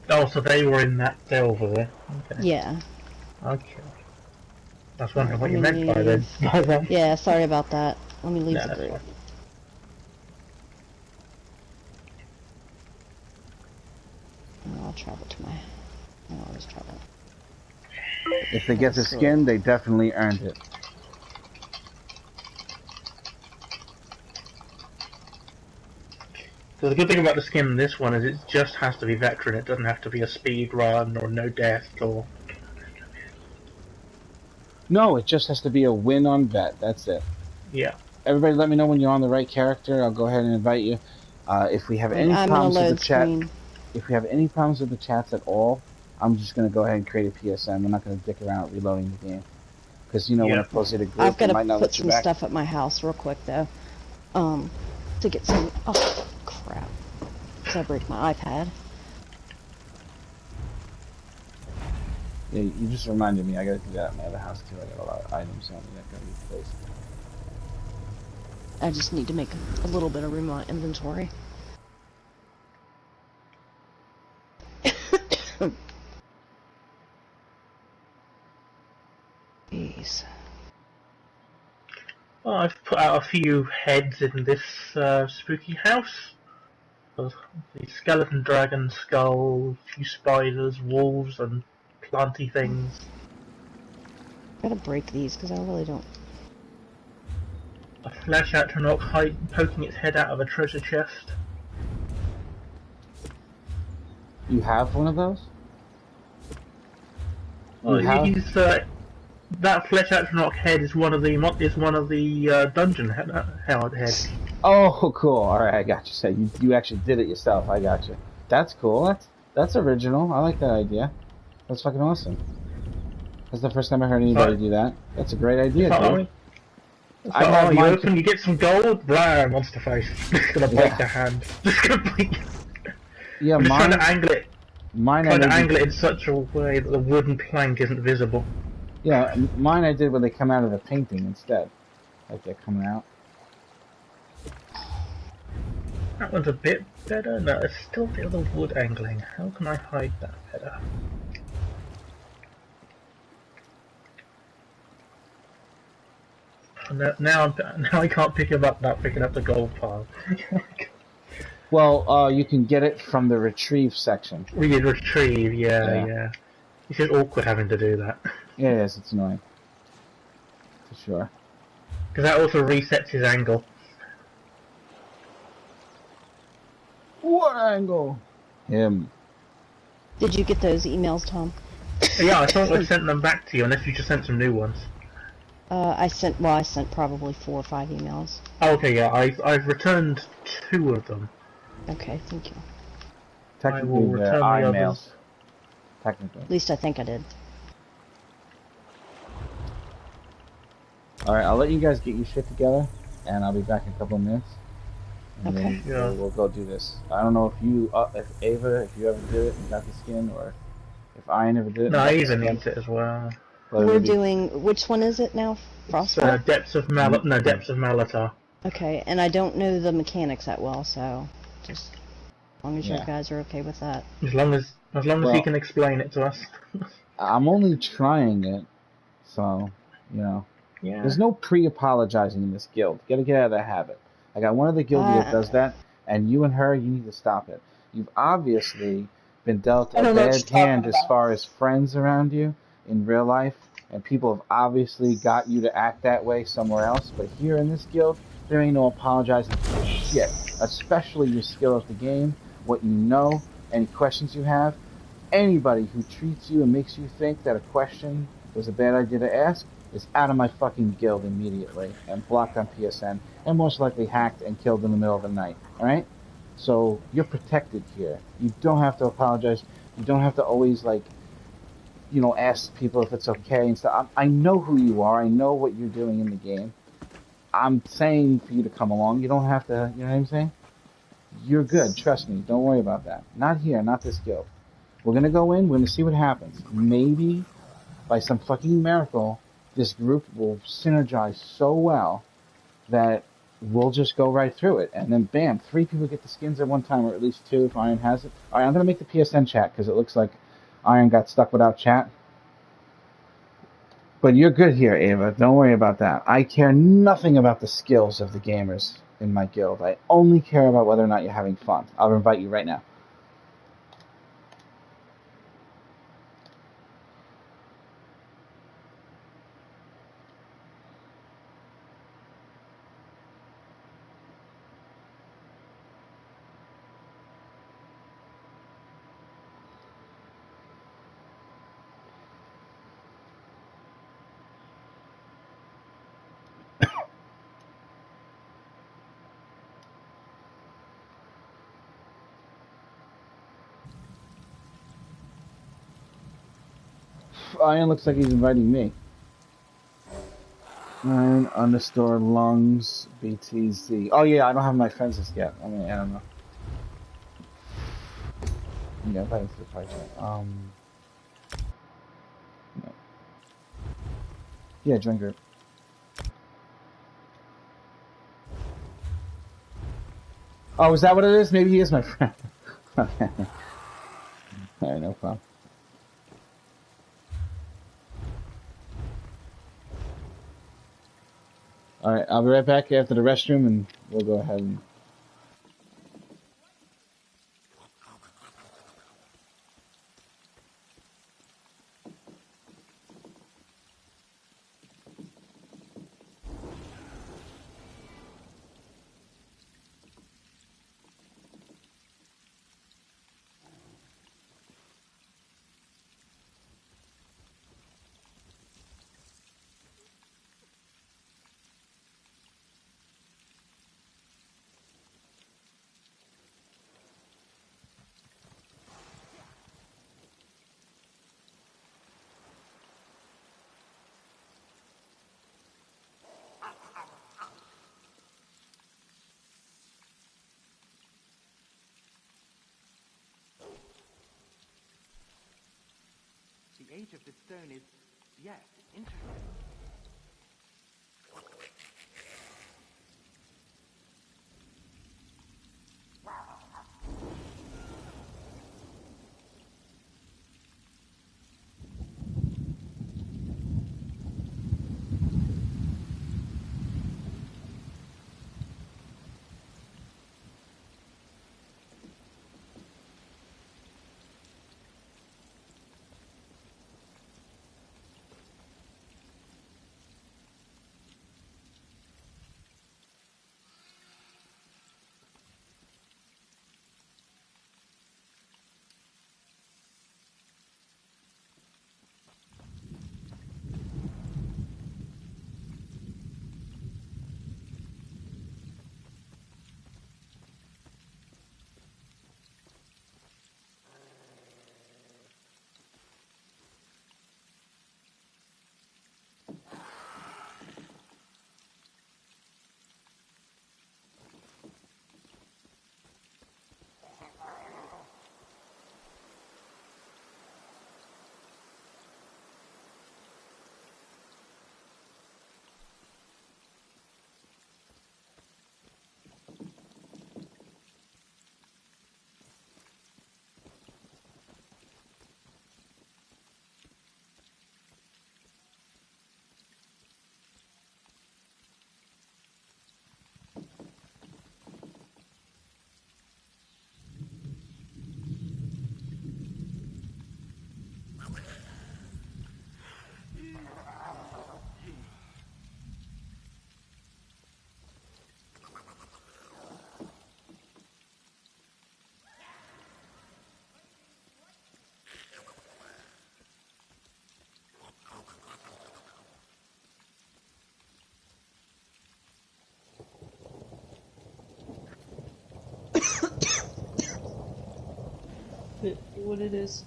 S8: Oh, so they were in that over there. Okay.
S11: Yeah.
S8: Okay. I was wondering what you meant by then.
S11: Yeah, sorry about that. Let me leave the group.
S8: Fine.
S11: I'll travel to my... I always travel.
S9: If they get the skin, they definitely earned it.
S8: So the good thing about the skin in this one is it just has to be veteran. It doesn't have to be a speed run or no death or...
S9: No, it just has to be a win on vet. That's it.
S8: Yeah.
S9: Everybody let me know when you're on the right character. I'll go ahead and invite you. If we have any problems with the chat... If we have any problems with the chats at all, I'm just going to go ahead and create a PSN. We're not going to dick around reloading the game. Because, you know, when I posted a group,
S11: I've got
S9: might not
S11: to
S9: let
S11: put
S9: you
S11: some
S9: back.
S11: stuff at my house real quick, though. To get some... Oh, crap. Did I break my iPad?
S9: Yeah, you just reminded me. I got to do that at my other house, too. I got a lot of items on me that got to be placed.
S11: I just need to make a little bit of room on inventory. Jeez.
S8: Well, I've put out a few heads in this spooky house. The skeleton dragon skull, a few spiders, wolves, and planty things.
S11: I gotta break these because I really don't.
S8: A flesh atronach poking its head out of a treasure chest.
S9: You have one of those?
S8: Oh, that flesh atronach head is one of the dungeon heads.
S9: Oh, cool. All right, I got you. So you actually did it yourself. I got you. That's cool. That's original. I like that idea. That's fucking awesome. That's the first time I heard anybody do that. That's a great idea, dude.
S8: You open, you get some gold, blah, monster face. Just gonna break the hand. Just gonna break.
S9: Yeah,
S8: I'm just trying to angle it. Trying to angle it in such a way that the wooden plank isn't visible.
S9: Yeah, mine I did when they come out of the painting instead. Like they're coming out.
S8: That one's a bit better. No, it's still the other wood angling. How can I hide that better? Now I can't pick him up without picking up the gold pile.
S9: Well, you can get it from the retrieve section.
S8: We did retrieve, yeah. It's just awkward having to do that.
S9: Yeah, yes, it's annoying. For sure.
S8: Because that also resets his angle.
S9: What angle? Him.
S11: Did you get those emails, Tom?
S8: Yeah, I thought I sent them back to you, unless you just sent some new ones.
S11: I sent probably 4 or 5 emails.
S8: Okay, yeah, I've returned 2 of them.
S11: Okay, thank you.
S8: I will
S9: Technically, they're
S8: return the
S9: iMails.
S8: others.
S9: Technically.
S11: At least I think I did.
S9: Alright, I'll let you guys get your shit together, and I'll be back in a couple of minutes. And
S11: Okay.
S9: then we'll go do this. I don't know if you, if Ava, if you ever did it and got the skin, or if Iron ever did it.
S8: No, Ava needs it as well.
S11: We're doing, which one is it now? Frostbite?
S8: Depths of Malatar.
S11: Okay, and I don't know the mechanics that well, so just as long as you guys are okay with that.
S8: As long as he can explain it to us.
S9: I'm only trying it, so, you know.
S8: Yeah.
S9: There's no pre-apologizing in this guild. You gotta get out of that habit. I got one of the guilds that does that, and you and her, you need to stop it. You've obviously been dealt a bad hand as far as friends around you in real life, and people have obviously got you to act that way somewhere else, but here in this guild, there ain't no apologizing for shit. Especially your skill of the game, what you know, any questions you have. Anybody who treats you and makes you think that a question was a bad idea to ask is out of my fucking guild immediately and blocked on PSN and most likely hacked and killed in the middle of the night. Alright? So you're protected here. You don't have to apologize. You don't have to always, like, you know, ask people if it's okay and stuff. I know who you are. I know what you're doing in the game. I'm saying for you to come along. You don't have to, you know what I'm saying? You're good. Trust me. Don't worry about that. Not here. Not this guild. We're gonna go in. We're gonna see what happens. Maybe by some fucking miracle, this group will synergize so well that we'll just go right through it. And then bam, 3 people get the skins at one time, or at least 2 if Iron has it. Alright, I'm going to make the PSN chat because it looks like Iron got stuck without chat. But you're good here, Ava. Don't worry about that. I care nothing about the skills of the gamers in my guild. I only care about whether or not you're having fun. I'll invite you right now. Iron looks like he's inviting me. Iron underscore lungs BTZ. Oh yeah, I don't have my friends list yet. I mean, I don't know. Yeah, invite him to the party. No. Yeah, join group. Oh, is that what it is? Maybe he is my friend. Okay. Alright, no problem. Alright, I'll be right back after the restroom and we'll go ahead and...
S13: The age of this stone is, yes, interesting.
S14: what it is.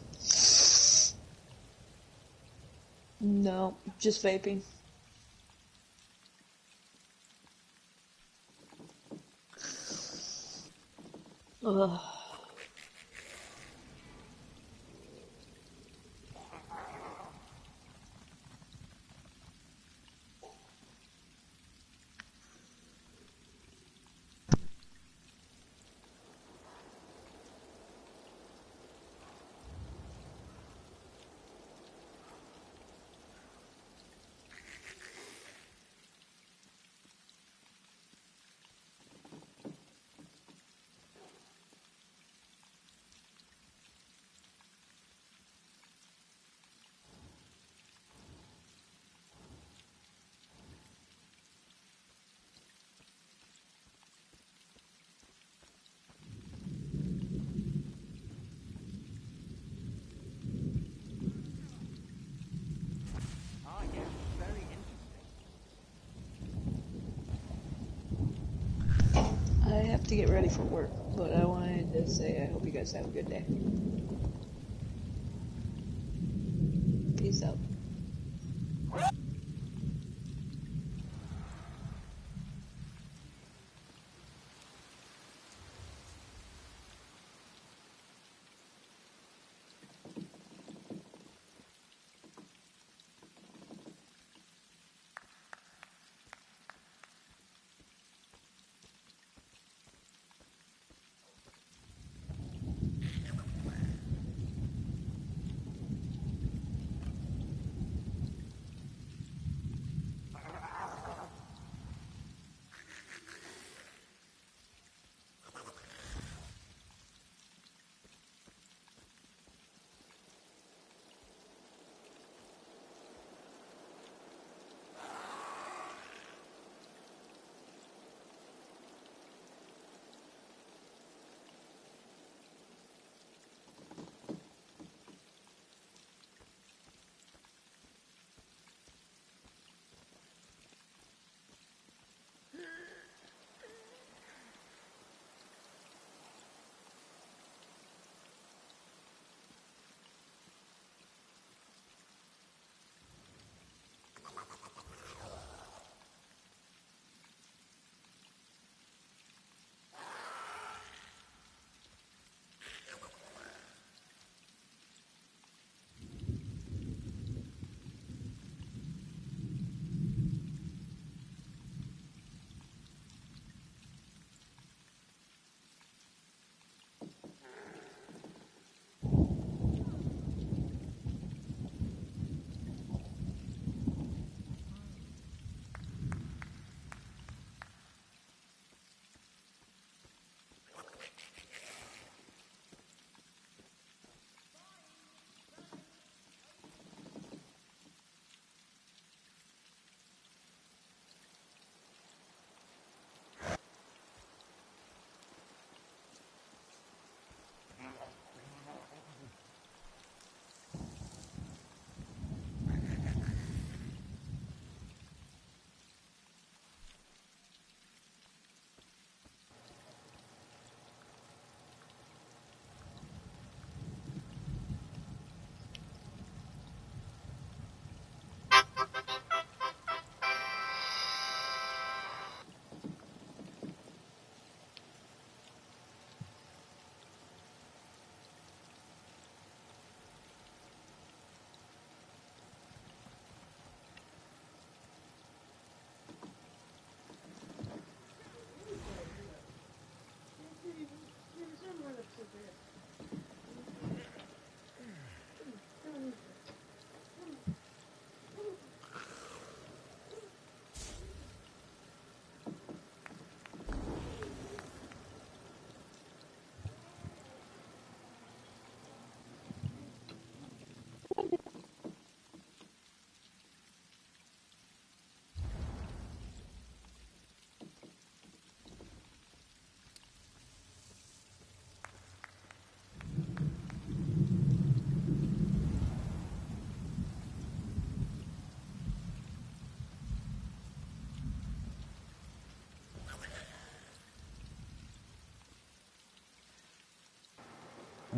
S14: No, just vaping. Ugh.
S13: Ah, yes, very interesting.
S14: I have to get ready for work, but I wanted to say I hope you guys have a good day. Peace out.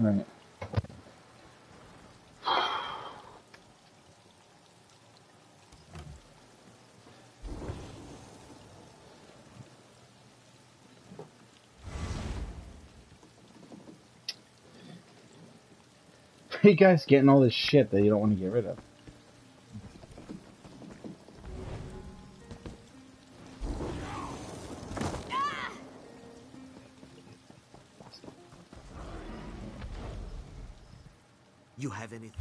S9: Alright. are you guys getting all this shit that you don't want to get rid of?
S15: You have anything?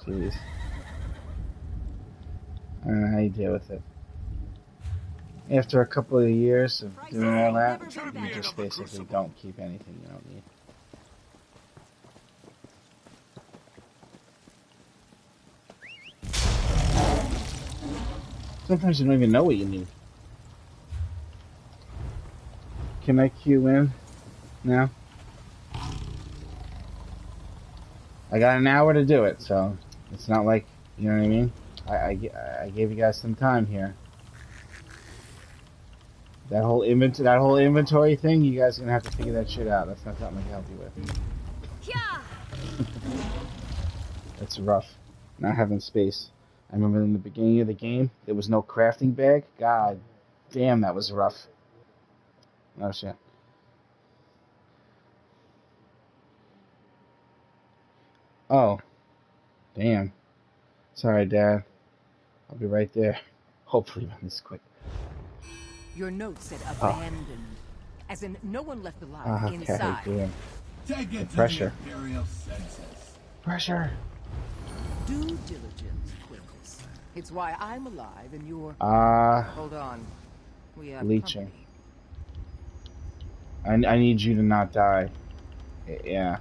S9: Jeez. I don't know how you deal with it. After a couple of years of doing all that, you just basically don't keep anything you don't need. Sometimes you don't even know what you need. Can I queue in now? I got an hour to do it, so it's not like, you know what I mean? I gave you guys some time here. That whole inventory thing, you guys are gonna have to figure that shit out. That's not something I can help you with. It's rough, not having space. I remember in the beginning of the game, there was no crafting bag. God damn, that was rough. Oh shit. Oh. Damn. Sorry, Dad. I'll be right there. Hopefully run this quick.
S7: Your note said abandoned. As in, no one left alive inside.
S9: Damn.
S4: Take it
S9: Pressure.
S4: to the Imperial census.
S9: Pressure.
S7: Due diligence, Quintus. It's why I'm alive and you're...
S9: Hold
S7: on. We have
S9: leeching. I need you to not die. Yeah.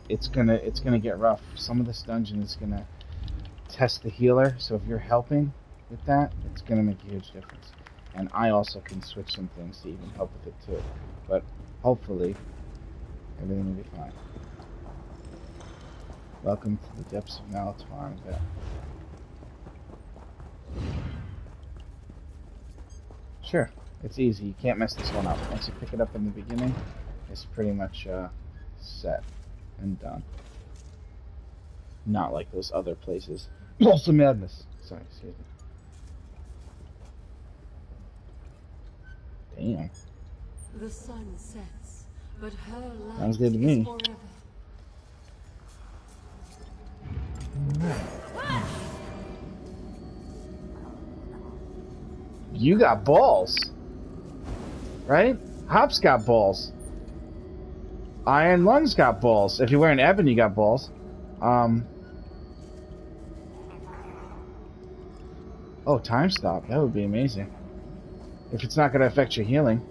S9: It's gonna get rough. Some of this dungeon is gonna test the healer, so if you're helping with that, it's gonna make a huge difference. And I also can switch some things to even help with it too. But hopefully, everything will be fine. Welcome to the depths of Malator, I bet. Sure, it's easy. You can't mess this one up. Once you pick it up in the beginning, it's pretty much set and done. Not like those other places. Also madness. Sorry, excuse me. Damn.
S5: The sun sets, but her light
S9: Sounds good to me.
S5: is forever.
S9: You got balls, right? Hop's got balls. Iron Lung's got balls. If you're wearing Ebon, you got balls. Oh, time stop. That would be amazing. If it's not going to affect your healing.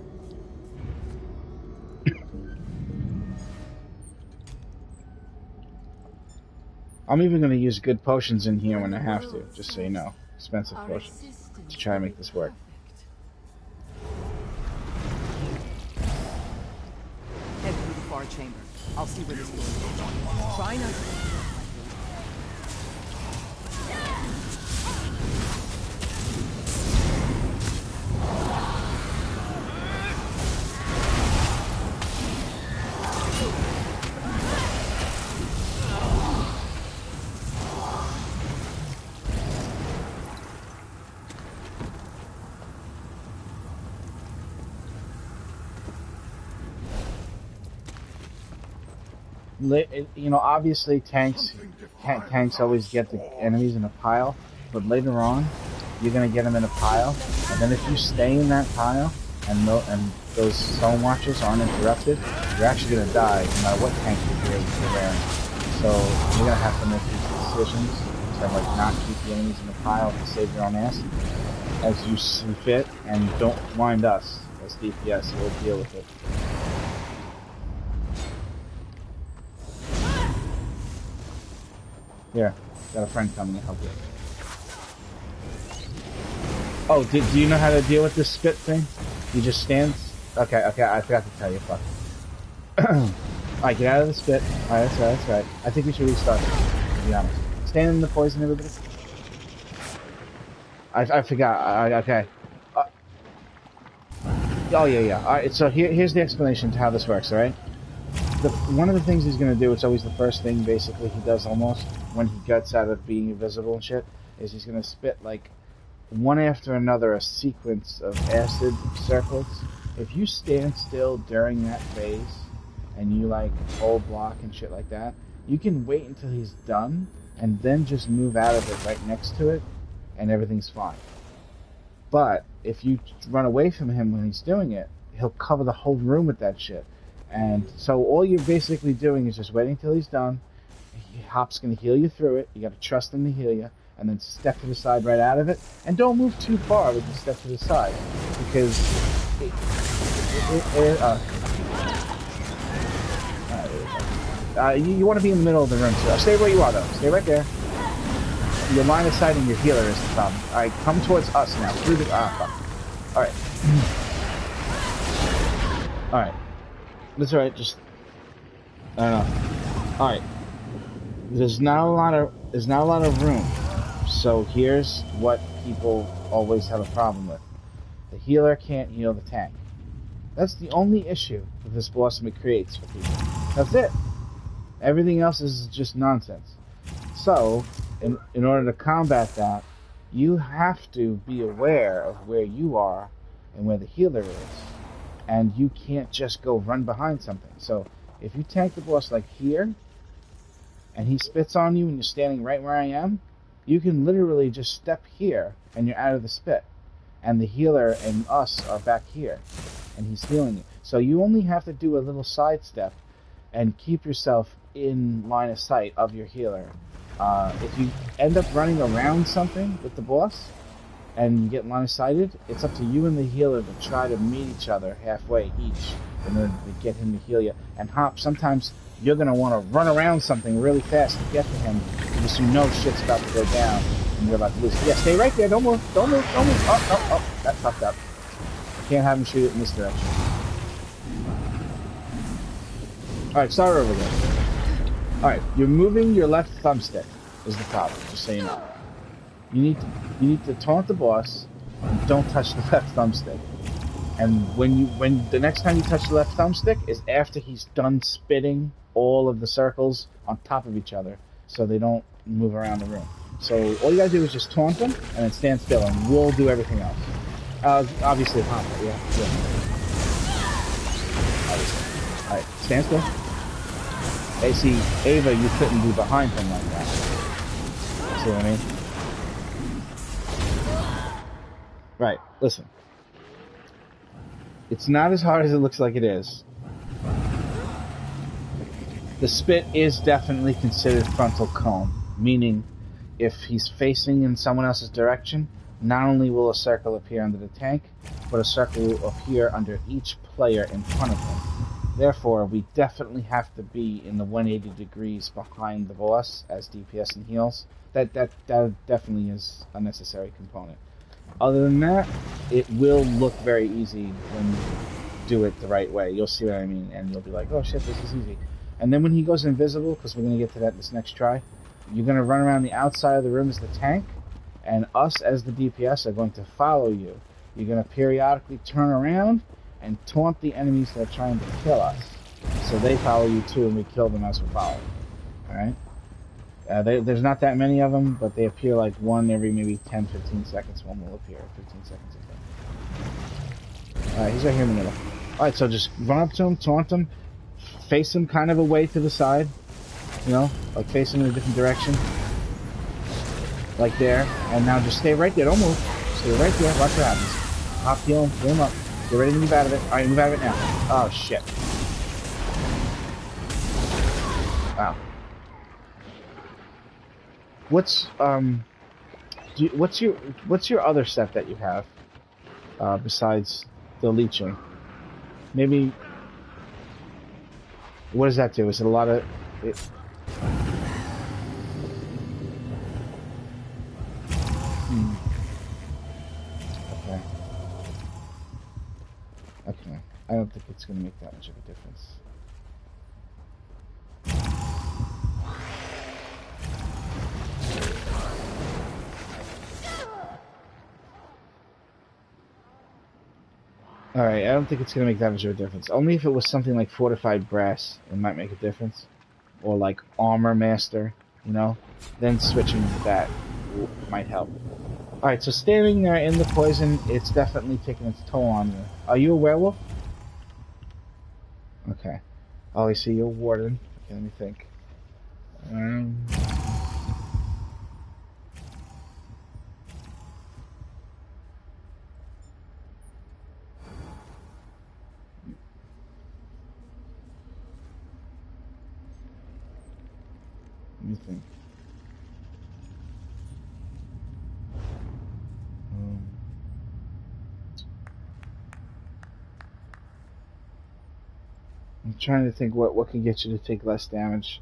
S9: I'm even going to use good potions in here when I have to, just so you know. Expensive potions. To try and make this work.
S7: Head through the far chamber. I'll see where this goes. Try not to...
S9: You know, obviously tanks always get the enemies in a pile, but later on, you're gonna get them in a pile, and then if you stay in that pile, and those stone watchers aren't interrupted, you're actually gonna die no matter what tank you're wearing. So you're gonna have to make these decisions to like not keep the enemies in the pile to save your own ass as you see fit, and don't mind us as DPS. We'll deal with it. Here, got a friend coming to help you. Oh, do you know how to deal with this spit thing? You just stand? Okay, I forgot to tell you, fuck. Alright, get out of the spit. Alright, that's right. I think we should restart, to be honest. Stand in the poison, everybody. I forgot, okay. Oh, yeah. Alright, so here's the explanation to how this works, alright? One of the things he's gonna do, it's always the first thing, basically, he does almost, when he gets out of being invisible and shit, is he's gonna spit, like, one after another a sequence of acid circles. If you stand still during that phase and you like hold block and shit like that, you can wait until he's done and then just move out of it right next to it and everything's fine. But if you run away from him when he's doing it, he'll cover the whole room with that shit. And so all you're basically doing is just waiting till he's done. Hop's going to heal you through it. You got to trust him to heal you. And then step to the side right out of it. And don't move too far with the step to the side. Because you want to be in the middle of the room. So stay where you are, though. Stay right there. Your line of sight and your healer is the problem. Alright, come towards us now. Through the... fuck. Alright. Alright. That's alright, just... I don't know. Alright. There's not a lot of room. So here's what people always have a problem with. The healer can't heal the tank. That's the only issue that this boss creates for people. That's it. Everything else is just nonsense. So, in order to combat that, you have to be aware of where you are and where the healer is. And you can't just go run behind something. So, if you tank the boss like here, and he spits on you and you're standing right where I am, you can literally just step here and you're out of the spit. And the healer and us are back here. And he's healing you. So you only have to do a little sidestep and keep yourself in line of sight of your healer. If you end up running around something with the boss and you get line of sighted, it's up to you and the healer to try to meet each other halfway each in order to get him to heal you. And Hop, sometimes you're going to want to run around something really fast to get to him because you know shit's about to go down and you're about to lose. Yeah, stay right there. Don't move. Don't move. Don't move. Oh. That fucked up. Can't have him shoot it in this direction. Alright, start over again. Alright, you're moving your left thumbstick is the problem, just so you know. You need to taunt the boss and don't touch the left thumbstick. And when the next time you touch the left thumbstick is after he's done spitting all of the circles on top of each other so they don't move around the room. So all you gotta do is just taunt them and then stand still and we'll do everything else. Obviously combat, yeah. Alright, stand still. Hey, see, Ava, you couldn't be behind him like that. See what I mean? Right, listen. It's not as hard as it looks like it is. The spit is definitely considered frontal cone, meaning if he's facing in someone else's direction, not only will a circle appear under the tank, but a circle will appear under each player in front of him. Therefore, we definitely have to be in the 180 degrees behind the boss as DPS and heals. That definitely is a necessary component. Other than that, it will look very easy when you do it the right way. You'll see what I mean, and you'll be like, oh shit, this is easy. And then when he goes invisible, because we're going to get to that this next try, you're going to run around the outside of the room as the tank, and us as the DPS are going to follow you. You're going to periodically turn around and taunt the enemies that are trying to kill us. So they follow you too, and we kill them as we follow. Alright? There's not that many of them, but they appear like one every maybe 10-15 seconds. One will appear 15 seconds. Alright, he's right here in the middle. Alright, so just run up to him, taunt him, face him kind of away to the side. You know, like face him in a different direction. Like there. And now just stay right there, don't move. Stay right there, watch what happens. Hop, heal him up. Get ready to move out of it. Alright, move out of it now. Oh shit. Wow. What's your other set that you have besides the leeching? Maybe what does that do? Is it a lot of it? Okay. I don't think it's going to make that much of a difference. Alright, I don't think it's going to make that much of a difference. Only if it was something like fortified brass, it might make a difference. Or like armor master, you know? Then switching to that might help. Alright, so standing there in the poison, it's definitely taking its toll on you. Are you a werewolf? Okay. Oh, I see you're a warden. Okay, let me think. Let me think. I'm trying to think what can get you to take less damage,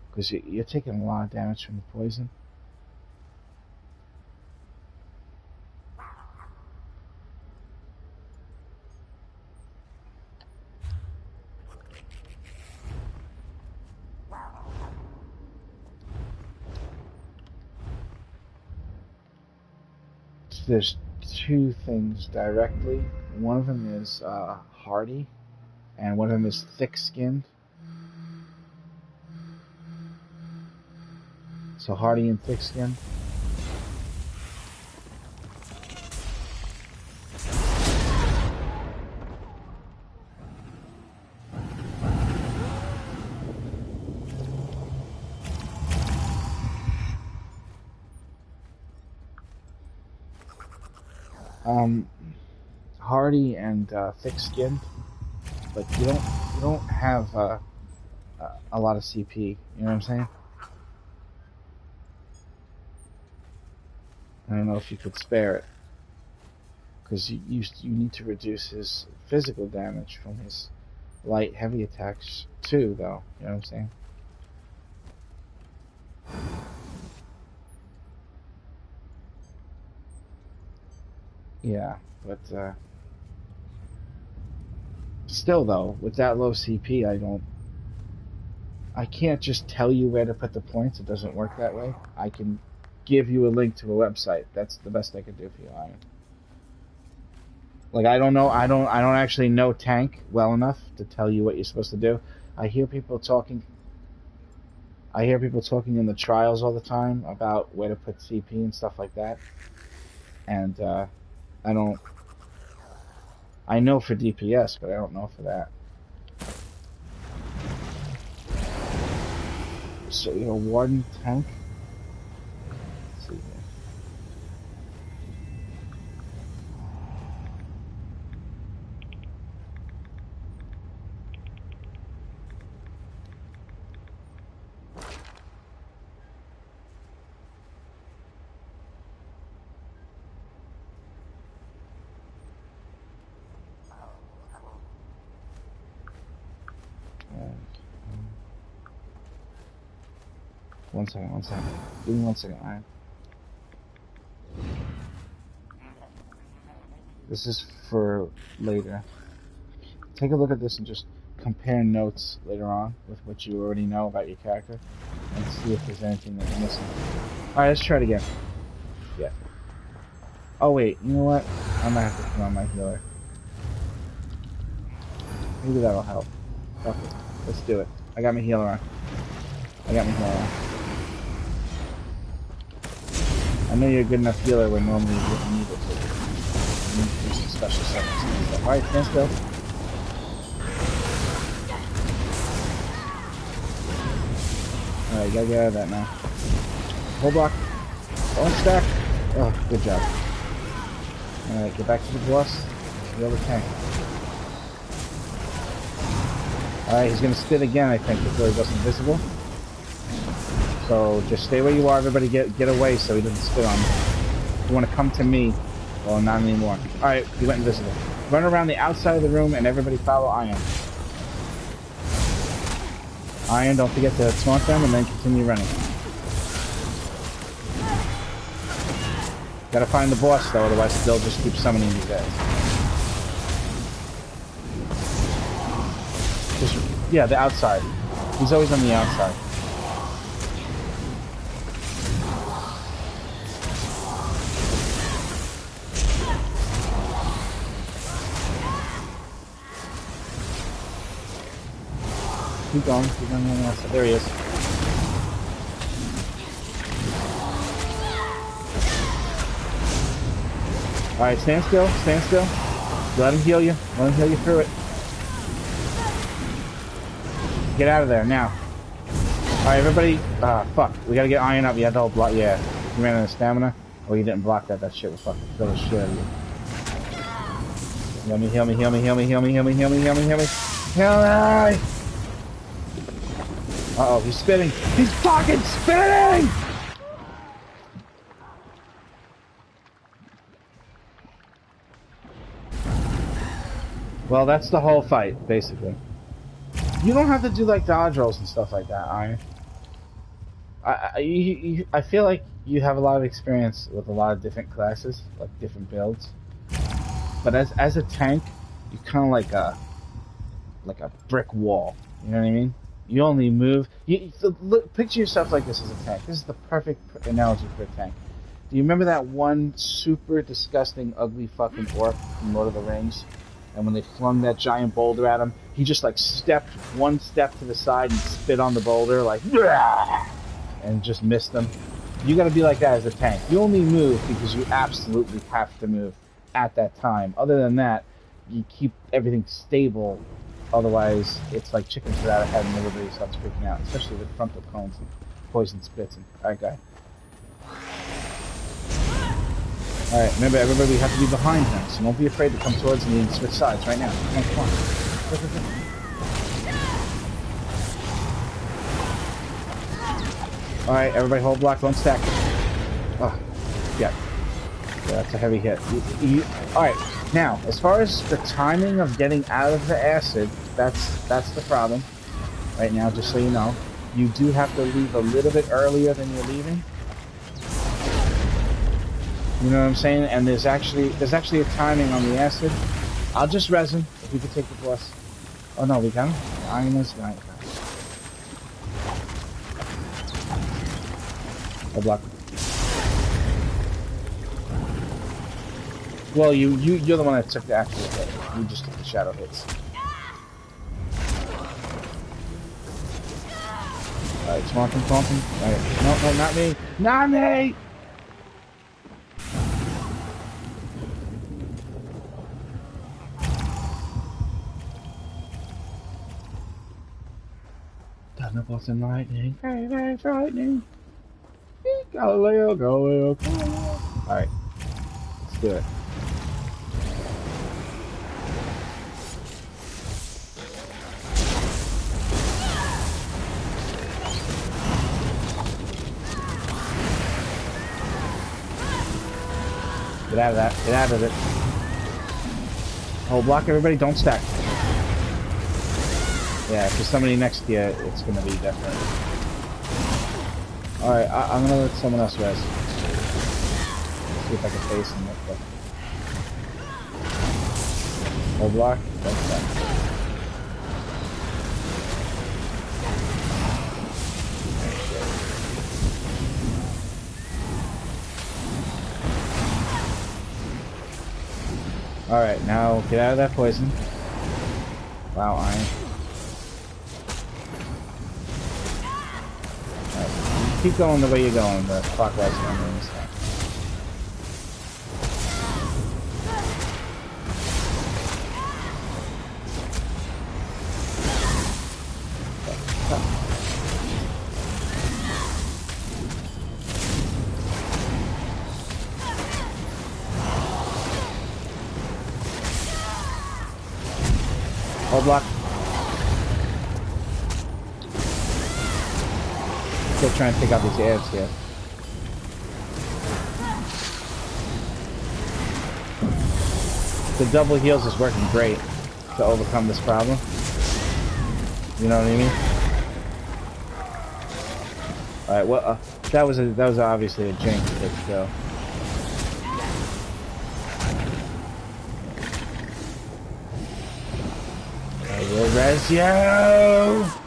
S9: because you're taking a lot of damage from the poison. So there's two things directly. One of them is hardy, and one of them is thick-skinned. So hardy and thick-skinned. Hardy and thick-skinned, but you don't have a lot of CP. You know what I'm saying? I don't know if you could spare it, because you need to reduce his physical damage from his light heavy attacks too, though. You know what I'm saying? Yeah, but still though, with that low CP, I can't just tell you where to put the points. It doesn't work that way. I can give you a link to a website. That's the best I could do for you, Iron. Like, I don't actually know tank well enough to tell you what you're supposed to do. I hear people talking in the trials all the time about where to put CP and stuff like that. And I know for DPS, but I don't know for that. So, you know, Warden tank. Let's see here. One second. Give me 1 second, alright? This is for later. Take a look at this and just compare notes later on with what you already know about your character and see if there's anything that you're missing. Alright, let's try it again. Yeah. Oh wait, you know what? I might have to put on my healer. Maybe that'll help. Fuck it. Let's do it. I got my healer on. I know you're a good enough healer when normally you wouldn't need it, so you need to do some special settings. Alright, stand still. Alright, you gotta get out of that now. Hold block. Don't stack. Oh, good job. Alright, get back to the boss. Heal the tank. Alright, he's gonna spit again, I think, before he goes invisible. So just stay where you are, everybody get away so he doesn't spit on you. If you want to come to me, well, not anymore. Alright, he went invisible. Run around the outside of the room and everybody follow Iron. Iron, don't forget to taunt them and then continue running. Gotta find the boss though, otherwise they'll just keep summoning you guys. Yeah, the outside. He's always on the outside. Keep going on the outside. There he is. Alright, stand still, stand still. Let him heal you. Let him heal you through it. Get out of there, now. Alright, everybody. Fuck. We gotta get iron up. You had the whole block. Yeah. You ran out of stamina? Oh, you didn't block that. That shit was fucking kill the shit out of you. Heal me, heal me, heal me, heal me, heal me, heal me, heal me, heal me, heal me. Heal me! Uh-oh, he's spitting. He's fucking spitting! Well, that's the whole fight, basically. You don't have to do like dodge rolls and stuff like that, Iron. I feel like you have a lot of experience with a lot of different classes, like different builds. But as a tank, you're kind of like a brick wall. You know what I mean? You only move. Look, picture yourself like this as a tank. This is the perfect analogy for a tank. Do you remember that one super disgusting, ugly fucking orc from Lord of the Rings? And when they flung that giant boulder at him, he just like stepped one step to the side and spit on the boulder like, and just missed them. You gotta be like that as a tank. You only move because you absolutely have to move at that time. Other than that, you keep everything stable. Otherwise, it's like chickens without a head and everybody starts freaking out, especially with frontal cones and poison spits. Alright, guy. Alright, remember, everybody, we have to be behind him, so don't be afraid to come towards me and switch sides right now. Come on, come on. Alright, everybody hold block, don't stack. Oh, yeah. That's a heavy hit. Alright, now, as far as the timing of getting out of the acid, that's the problem. Right now, just so you know. You do have to leave a little bit earlier than you're leaving. You know what I'm saying? And there's actually a timing on the acid. I'll just resin if we could take the plus. Oh no, we got him? Iron is right. I'll block. Well, you're the one that took the actual hit. You just took the shadow hits. Alright, smoking. Alright, no, not me. Not me! Thunderbolts and lightning. Very, very frightening. Galileo. Alright. Let's do it. Get out of that. Get out of it. Oh, block everybody. Don't stack. Yeah, if there's somebody next to you, it's gonna be different. Alright, I'm gonna let someone else rest. See if I can face him real quick. Hold block, don't stack. Alright, now get out of that poison. Wow, iron. Keep going the way you're going, the clockwise going this time. Hold block. Still trying to pick out these ads here. The double heals is working great to overcome this problem. You know what I mean? All right. Well, that was obviously a jank hit, so. I will res you.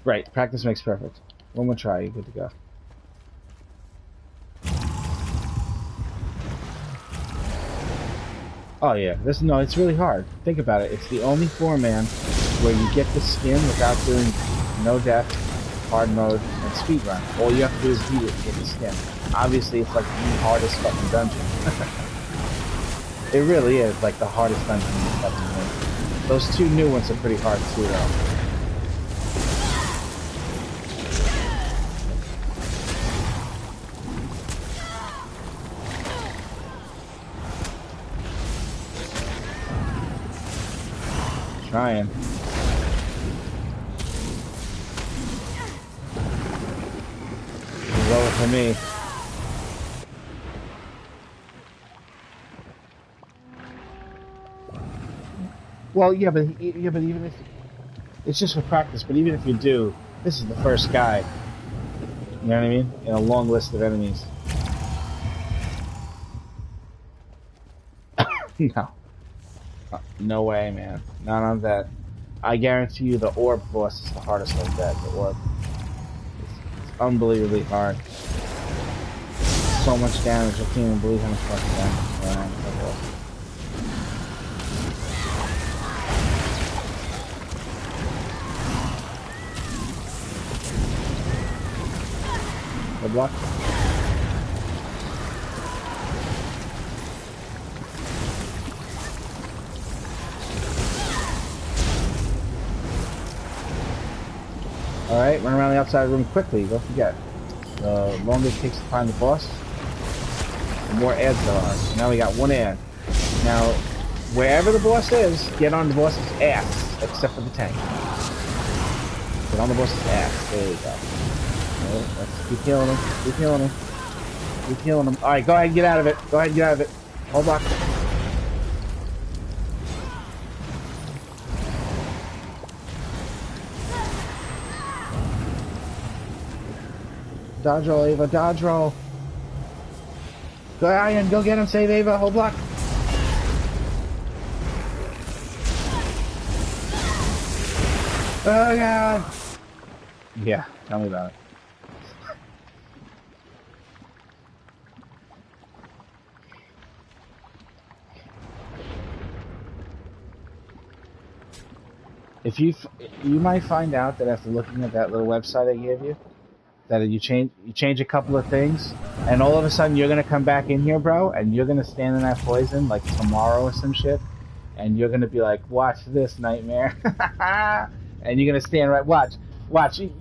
S9: Right, practice makes perfect. One more try, you're good to go. Oh yeah, it's really hard. Think about it. It's the only 4-man where you get the skin without doing no death, hard mode, and speedrun. All you have to do is beat it to get the skin. Obviously, it's like the hardest fucking dungeon. It really is like the hardest dungeon in the fucking game. Those 2 new ones are pretty hard too, though. Trying. Lower for me. Well, yeah, but even if it's just for practice, but even if you do, this is the first guy. You know what I mean? In a long list of enemies. No. No way, man. None of that. I guarantee you the orb boss is the hardest like that. The orb. It's unbelievably hard. So much damage. I can't even believe how much fucking damage. Good luck. Alright, run around the outside room quickly, don't forget. The longer it takes to find the boss, the more ads there are. So now we got 1 ad. Now, wherever the boss is, get on the boss's ass, except for the tank. Get on the boss's ass. There you go. Alright, let's keep healing him. Keep healing him. Keep healing him. Alright, go ahead and get out of it. Go ahead and get out of it. Hold on. Dodge roll, Ava, dodge roll. Go, Ian, go get him, save Ava, hold block. Oh, God. Yeah, tell me about it. If you might find out that after looking at that little website I gave you, that you change a couple of things, and all of a sudden you're gonna come back in here, bro, and you're gonna stand in that poison like tomorrow or some shit, and you're gonna be like, watch this, Nightmare, and you're gonna stand right, watch,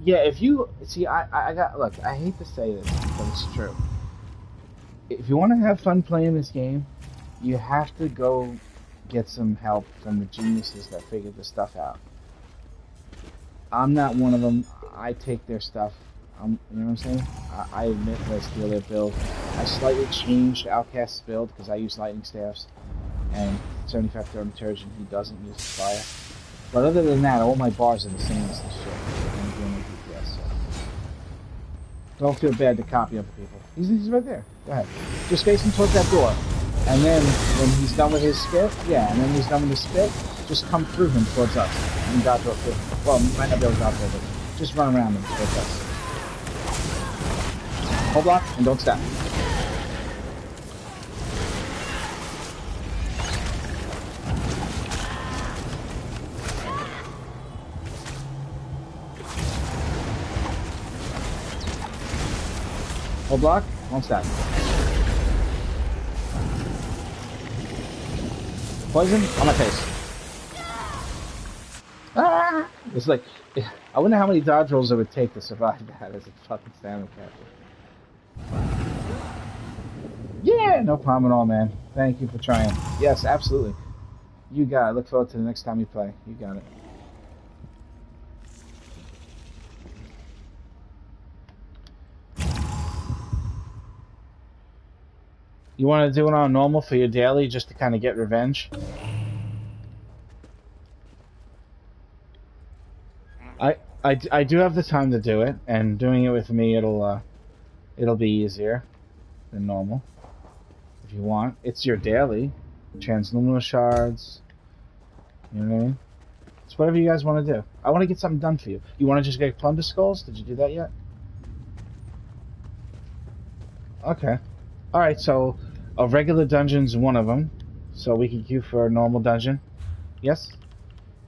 S9: yeah. If you see, I got, look, I hate to say this, but it's true. If you want to have fun playing this game, you have to go get some help from the geniuses that figured this stuff out. I'm not one of them. I take their stuff. You know what I'm saying? I admit that I steal their build. I slightly changed Outcast's build because I use lightning staffs, and 75 throw detergent, he doesn't use fire. But other than that, all my bars are the same as this shit. I'm doing DPS, so. Don't feel bad to copy other people. He's right there. Go ahead. Just face him towards that door. And then when he's done with his spit, just come through him towards us. And dodge roll through. Well, you might not be able to dodge roll, but just run around him towards us. Hold block and don't stop. Hold block, won't stop. Poison on my face. Ah! It's like, I wonder how many dodge rolls it would take to survive that as a fucking stamina capture. Yeah, no problem at all, man. Thank you for trying. Yes, absolutely. You got it. Look forward to the next time you play. You got it. You want to do it on normal for your daily just to kind of get revenge? I do have the time to do it, and doing it with me, it'll be easier than normal. If you want, it's your daily. Transluminal shards. You know what I mean? It's whatever you guys want to do. I want to get something done for you. You want to just get plunder skulls? Did you do that yet? Okay. Alright, so a regular dungeon's one of them. So we can queue for a normal dungeon? Yes?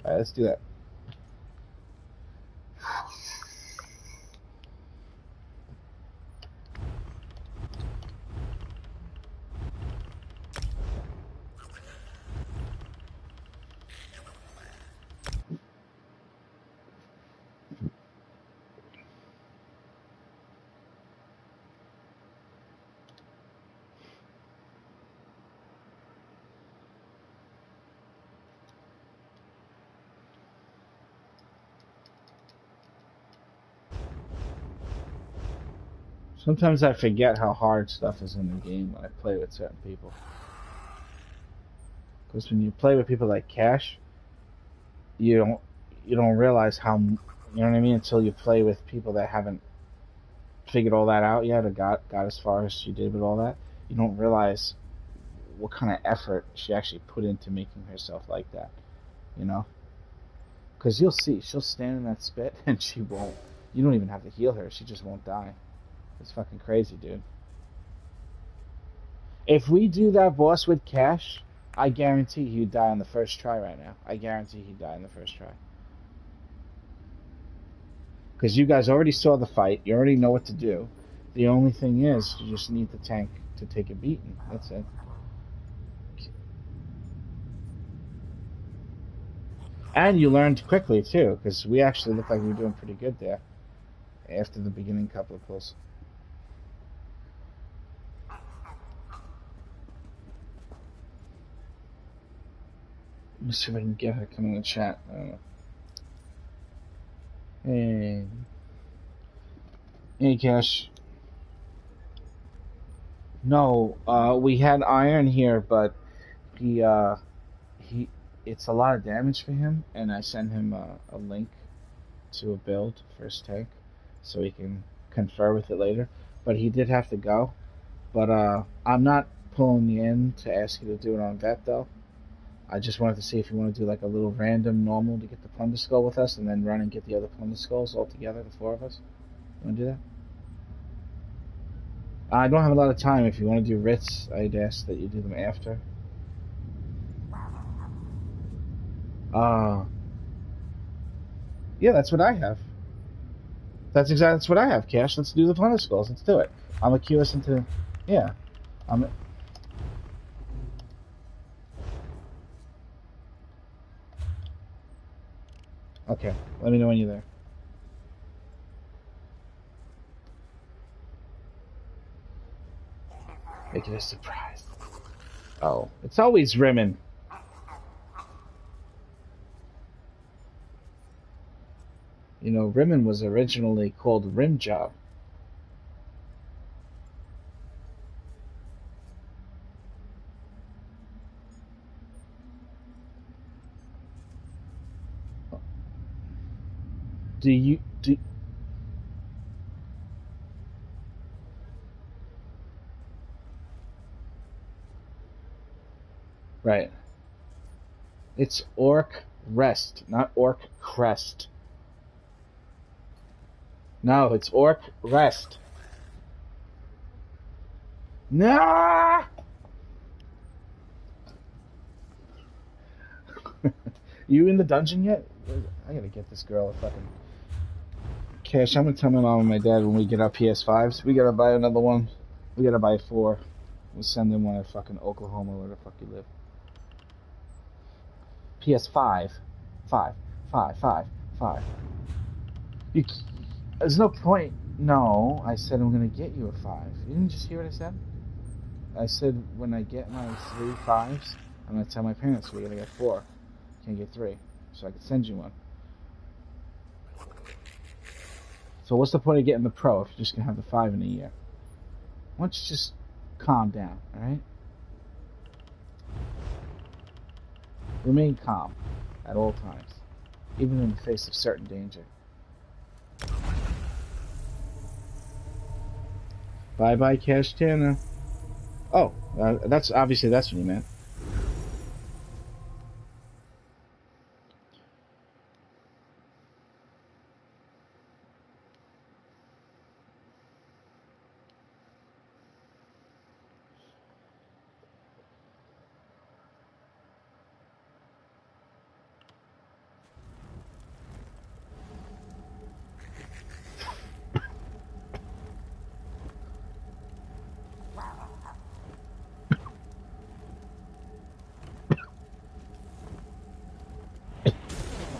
S9: Alright, let's do that. Sometimes I forget how hard stuff is in the game when I play with certain people. Because when you play with people like Cash, you don't realize how, you know what I mean, until you play with people that haven't figured all that out yet or got as far as she did with all that. You don't realize what kind of effort she actually put into making herself like that, you know? Because you'll see, she'll stand in that spit and she won't. You don't even have to heal her, she just won't die. It's fucking crazy, dude. If we do that boss with Cash, I guarantee he'd die on the first try right now. I guarantee he'd die on the first try. Because you guys already saw the fight. You already know what to do. The only thing is, you just need the tank to take a beating. That's it. And you learned quickly, too. Because we actually looked like we were doing pretty good there. After the beginning couple of pulls. Let me see if I can get her to come in the chat. I don't know. Hey. Hey, Cash. No, we had Iron here, but it's a lot of damage for him, and I sent him a link to a build for his tank, so he can confer with it later. But he did have to go. But I'm not pulling you in to ask you to do it on Vet, though. I just wanted to see if you want to do like a little random normal to get the Plunder Skull with us, and then run and get the other Plunder Skulls all together, the four of us. You want to do that? I don't have a lot of time. If you want to do Ritz, I'd ask that you do them after. Yeah, that's what I have. That's what I have, Cash. Let's do the Plunder Skulls. Let's do it. I'm gonna queue us into... Yeah. Okay, let me know when you're there. Make it a surprise. Oh, it's always Rimmin. You know, Rimmin was originally called Rimjob. Do Right. It's Orc Rest, not Orc Crest. No, it's Orc Rest. Nah! You in the dungeon yet? I gotta get this girl a fucking... Cash, I'm gonna tell my mom and my dad when we get our PS5s, we gotta buy another one. We gotta buy 4. We'll send them one at fucking Oklahoma, where the fuck you live. PS5. 5. There's no point. No, I said I'm gonna get you a 5. You didn't just hear what I said? I said when I get my 3 5s, I'm gonna tell my parents we're gonna get 4. Can't get 3, so I can send you one. So what's the point of getting the Pro if you're just gonna have the 5 in a year? Why don't you just calm down, alright? Remain calm at all times, even in the face of certain danger. Bye-bye, Cash Tana. Oh, that's obviously that's what you meant.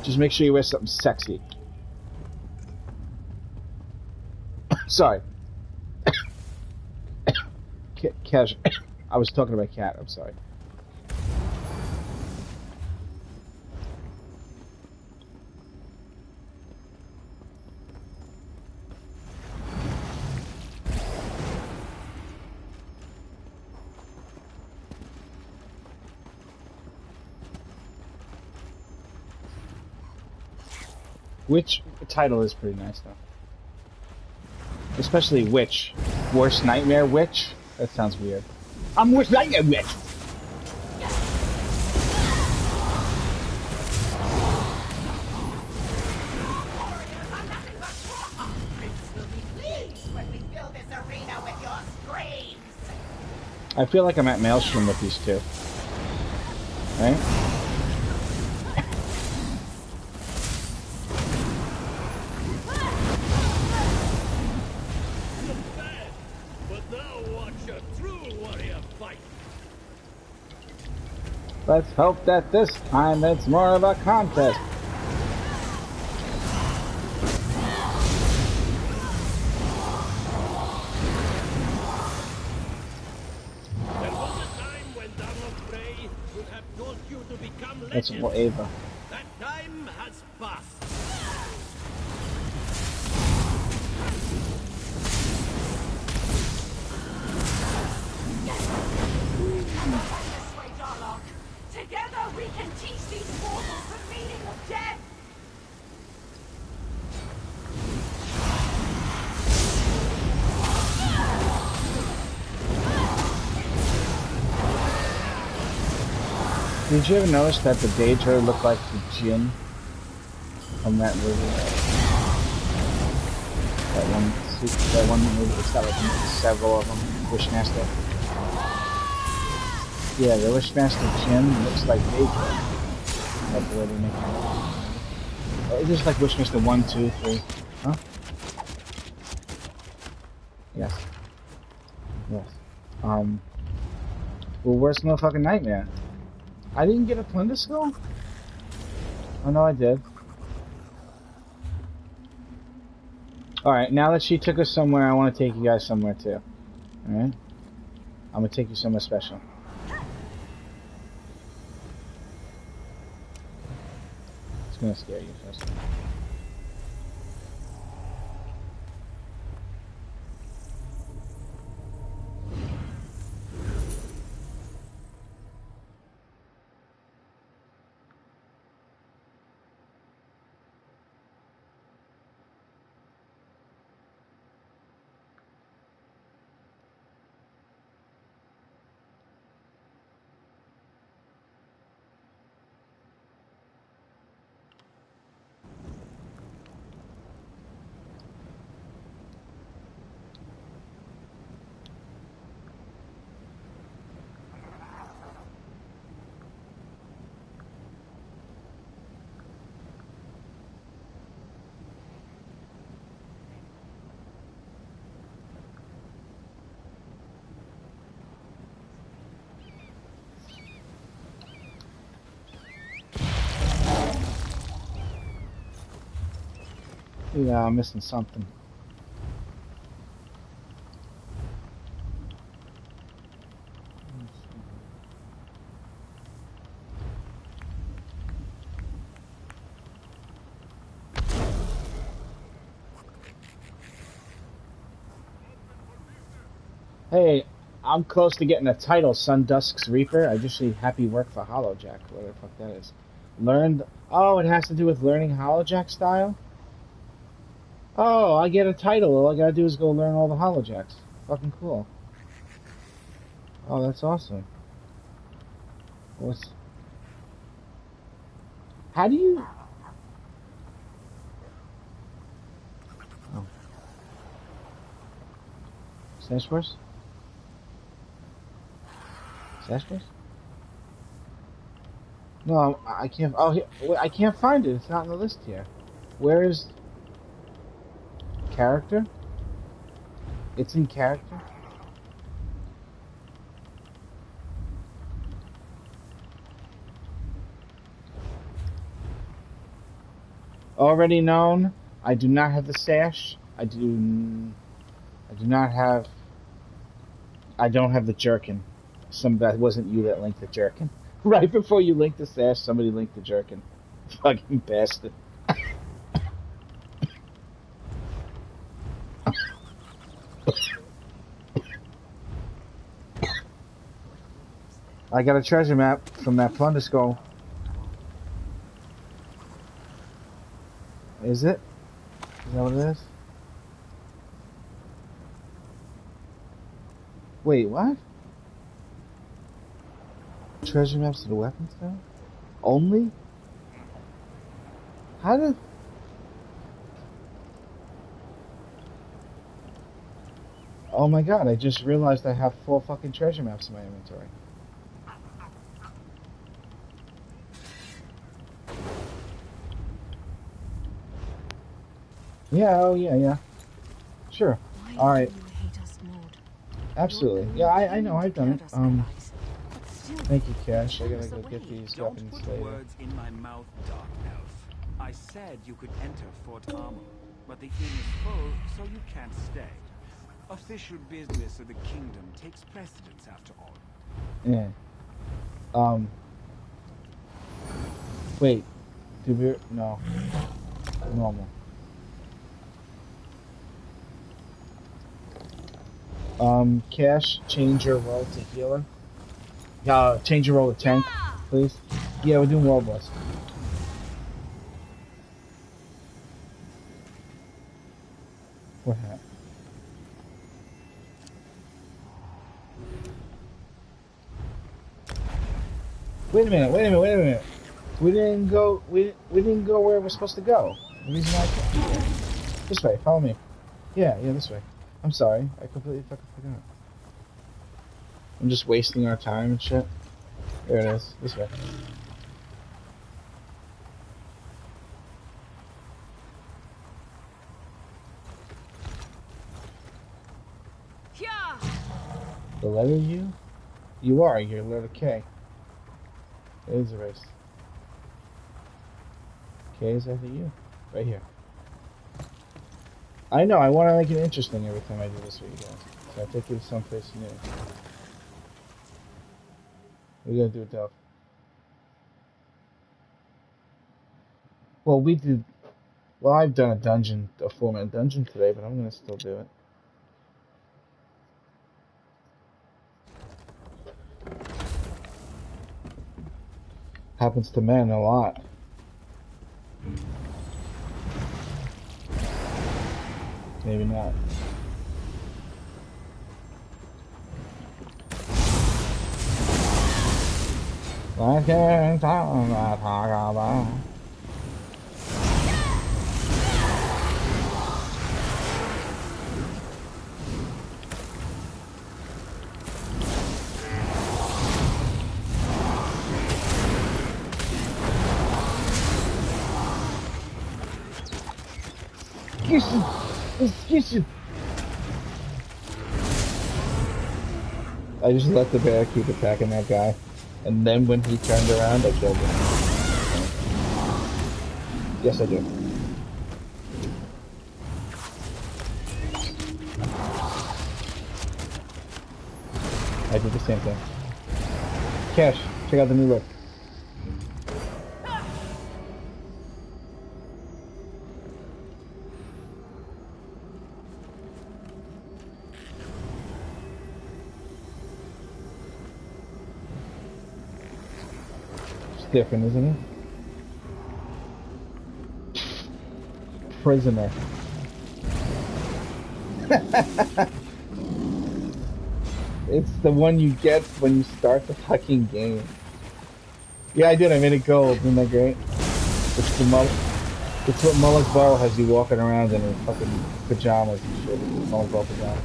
S9: Just make sure you wear something sexy. Sorry. Casual. I was talking about cat. I'm sorry. Which title is pretty nice though. Especially Witch. Worst Nightmare Witch? That sounds weird. I'm Worst Nightmare Witch! I feel like I'm at Maelstrom with these two. Right? Let's hope that this time it's more of a contest.
S16: There was a time when Darlof Frey would have told you to become legend.
S9: That's for Ava.
S16: That time has passed.
S3: Together we can teach these mortals the meaning of death!
S9: Did you ever notice that the Daedra looked like the Jinn from that movie? That one movie, it's got like several of them, Wishmaster. Yeah, the Wishmaster Jinn looks like Daedra. Like the way they make it. It's just like Wishmaster 1, 2, 3. Huh? Yes. Yes. Well, where's Motherfucking Nightmare? I didn't get a Plunder Skull? Oh no, I did. Alright, now that she took us somewhere, I want to take you guys somewhere too. Alright? I'm gonna take you somewhere special. It's gonna scare you first. Yeah, I'm missing something. Hey, I'm close to getting a title, Sundusk's Reaper. I just see happy work for Hollowjack, whatever the fuck that is. Learned. Oh, it has to do with learning Hollowjack style? Oh, I get a title. All I gotta do is go learn all the Hollowjacks. Fucking cool. Oh, that's awesome. What's... How do you... Oh. Sashforce? Sashforce? No, I can't... Oh, here, I can't find it. It's not in the list here. Where is... Character? It's in character? Already known. I do not have the sash. I don't have the jerkin. That wasn't you that linked the jerkin. Right before you linked the sash, somebody linked the jerkin. Fucking bastard. I got a treasure map from that plunder skull. Is it? Is that what it is? Wait, what? Treasure maps to the weapons now? Only? How did... Oh my god, I just realized I have 4 fucking treasure maps in my inventory. Yeah, oh yeah. Sure. Alright. Absolutely. Yeah, I know, I've done it. Thank you, Cash. I gotta go get these weapons later.
S17: Don't put words in my mouth, Dark Elf. I said you could enter Fort Armor, but the inn is full, so you can't stay. Official business of the kingdom takes precedence after all.
S9: Yeah. Wait. No. Normal. Cash, change your role to healer. Change your role to tank, please. Yeah, we're doing World Wars. What happened? Wait a minute. We didn't go where we're supposed to go. The reason why I came. This way, follow me. Yeah, this way. I'm sorry, I completely fucking forgot. I'm just wasting our time and shit. There it is, this way.
S3: Yeah.
S9: The letter U? You are, you're letter K. It is a race. K is after U. Right here. I know, I want to make it interesting every time I do this with you guys. So I take you someplace new. We gotta do it tough. Well, I've done a 4-man dungeon today, but I'm gonna still do it. Happens to men a lot. Maybe not. I can't talk about. Excuse you. I just let the bear keep attacking that guy, and then when he turned around, I killed him. Yes, I do. I did the same thing. Cash, check out the new look. Different, isn't it? Prisoner. It's the one you get when you start the fucking game. Yeah, I did. I made it gold. Isn't that great? It's what Mullock Ball has you walking around in fucking pajamas and shit. Mullock Ball pajamas.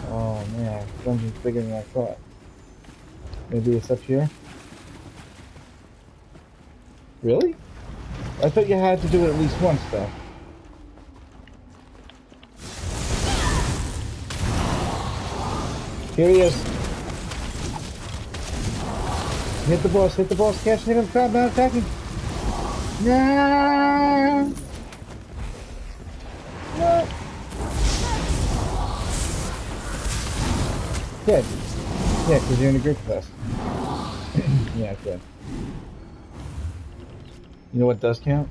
S9: Oh man, dungeon's bigger than I thought. Maybe it's up here? Really? I thought you had to do it at least once, though. Here he is. Hit the boss, Cash, hit him, crap, not attacking. Nah. What? Good. Yeah, because you're in a group with us. Yeah, good. You know what does count?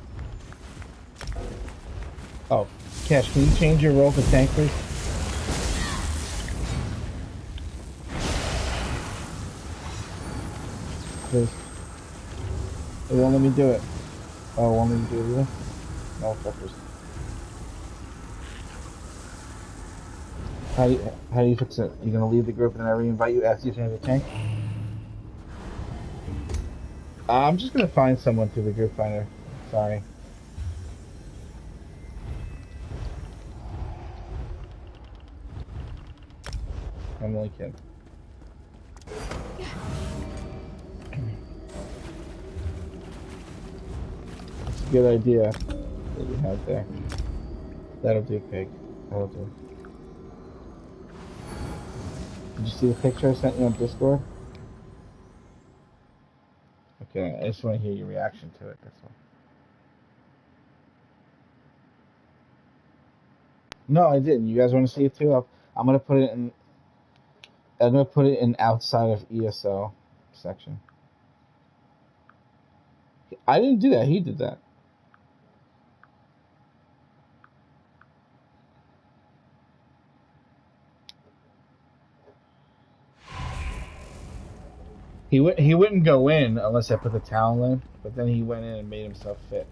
S9: Oh, Cash, can you change your role to tank, please? Please. It won't let me do it. Oh, it won't let me do it either? No, fuckers. How do you fix it? You gonna leave the group and then I re-invite you after you change the tank? I'm just gonna find someone through the group finder. Sorry. I'm only kidding. It's a good idea that you have there. That'll do, Pig. That'll do. Did you see the picture I sent you on Discord? Okay, I just want to hear your reaction to it, that's all. No, I didn't. You guys want to see it too? I'm gonna put it in. I'm gonna put it in outside of ESO section. I didn't do that. He did that. He wouldn't go in unless I put the towel in, but then he went in and made himself fit.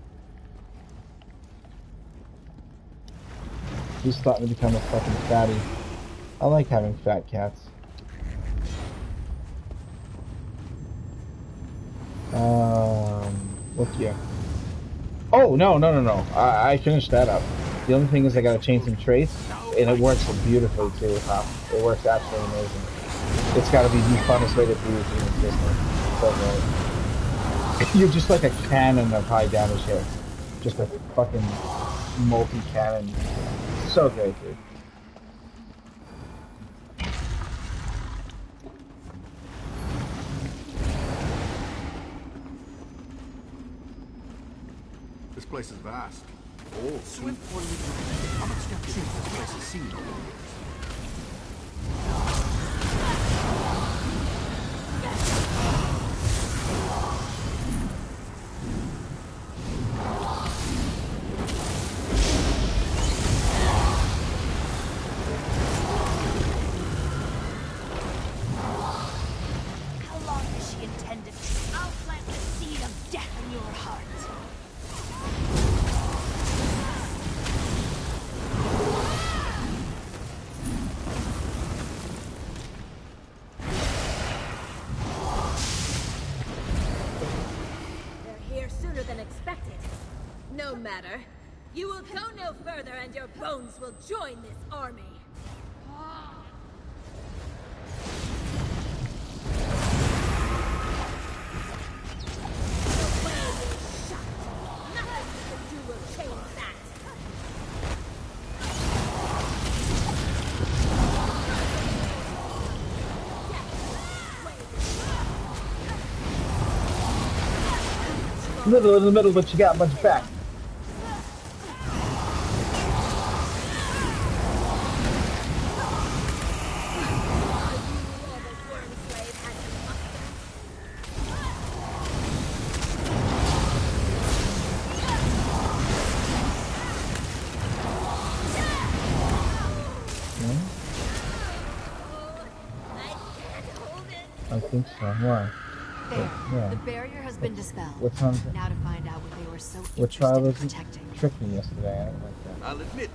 S9: He's starting to become a fucking fatty. I like having fat cats. Look here. Oh, no. I finished that up. The only thing is I gotta change some traits, and it works beautifully too, Pop. It works absolutely amazing. It's gotta be the funnest way to do the human system. So great. You're just like a cannon of high damage here. Just a fucking multi-cannon. So great, dude.
S4: This place is vast. All so important. How much do you think this place has seen over the years?
S3: How long has she intended to? I'll plant the seed of death in your heart.
S18: Than expected. No matter. You will go no further and your bones will join this army. The way is shut. Nothing you can do will change that.
S9: Little in the middle, but you got a bunch of back. I think so. Why?
S7: There.
S9: Yeah.
S7: The barrier has been dispelled.
S9: What time?
S7: Now to find out what they were so
S9: What trial was
S7: protecting.
S9: tricked me yesterday? I don't like that.
S4: I'll admit,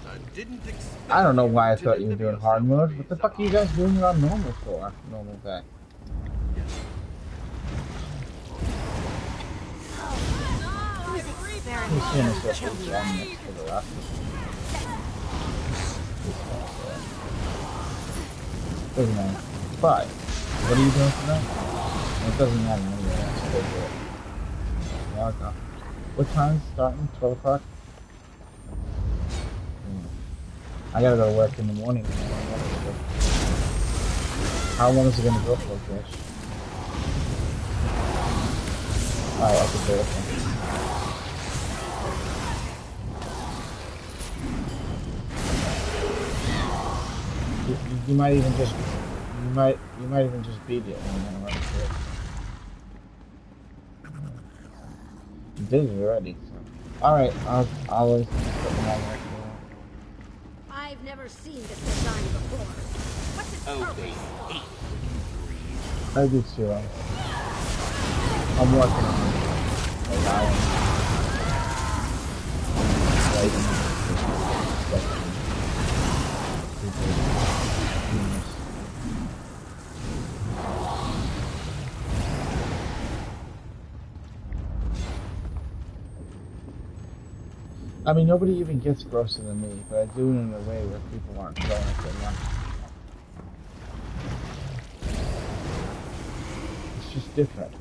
S4: I didn't expect.
S9: I don't know why I thought you were doing hard mode. What the fuck are you guys doing it on normal for? Normal back. Doesn't matter. But what are you doing for that? It doesn't matter anyway. That's still good. Yeah, I'll go. What time's starting? 12 o'clock? I gotta go to work in the morning. How long is it gonna go for, Josh? Alright, I can do it. you might even just beat it. And then you did it already. So. All right, I'll put them on there.
S18: I've never seen this design before. What's its purpose?
S9: I do too. I'm working on it. Allowing. I mean, nobody even gets grosser than me, but I do it in a way where people aren't showing it their lunch. It's just different.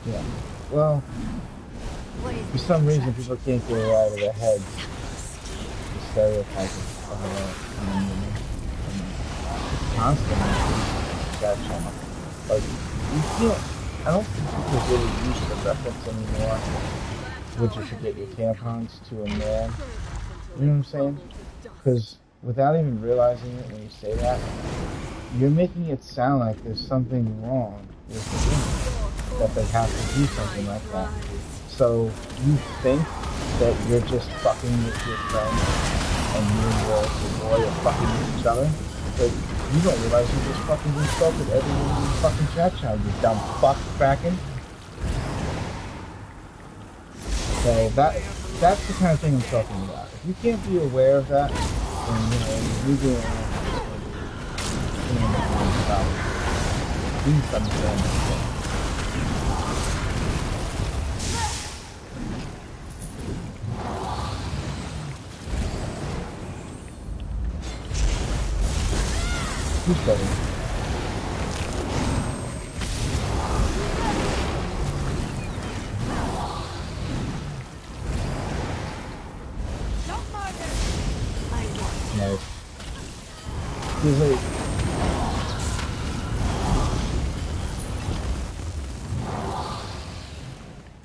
S9: Yeah. Well, for some reason people can't get it out of their heads. The stereotyping of it. Constantly. That's like, you can't, I don't think people really use the reference anymore. Would you forget your tampons to a man? You know what I'm saying? Because without even realizing it when you say that, you're making it sound like there's something wrong with the women, that they have to do something like that. So you think that you're just fucking with your friend and you and your boy are fucking with each other, but you don't realize you just fucking insulted everyone in the fucking chat channel, you dumb fuck Kraken. So that's the kind of thing I'm talking about. If you can't be aware of that, then you do it. Please understand that. Who's better? Nice. He's like,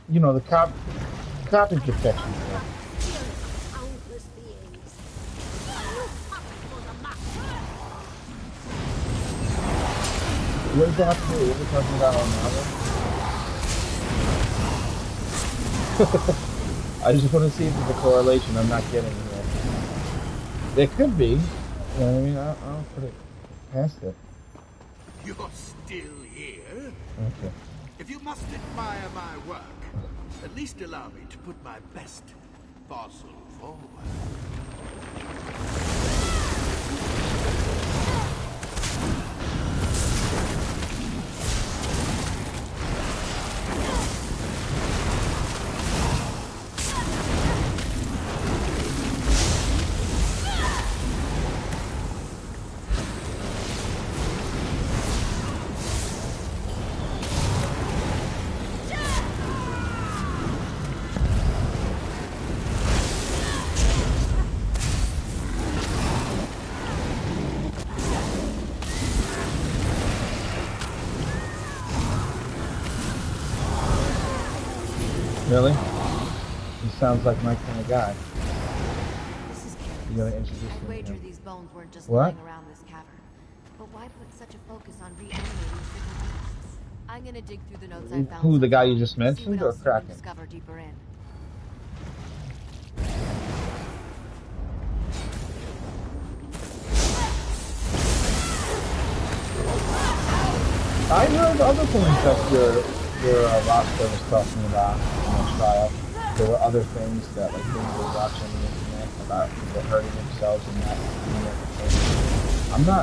S9: you know, the copy protection stuff. What does that have to do? What are we talking about on the I just want to see if there's a correlation I'm not getting here. There could be. You know what I mean? I'll put it past it.
S4: You're still here?
S9: Okay.
S4: If you must admire my work, at least allow me to put my best fossil forward.
S9: Really? He sounds like my kind of guy.
S19: This is
S9: you gonna introduce me?
S19: I wager these bones weren't just
S9: what?
S19: lying around this cavern. But why put such a focus on reanimating certain beasts? I'm gonna dig through the notes I found.
S9: Who, the guy you just mentioned, or Kraken?
S19: Discover deeper in.
S9: I heard other things that your roster was talking about in the trial. There were other things that like things we were watching on the internet about people hurting themselves and that.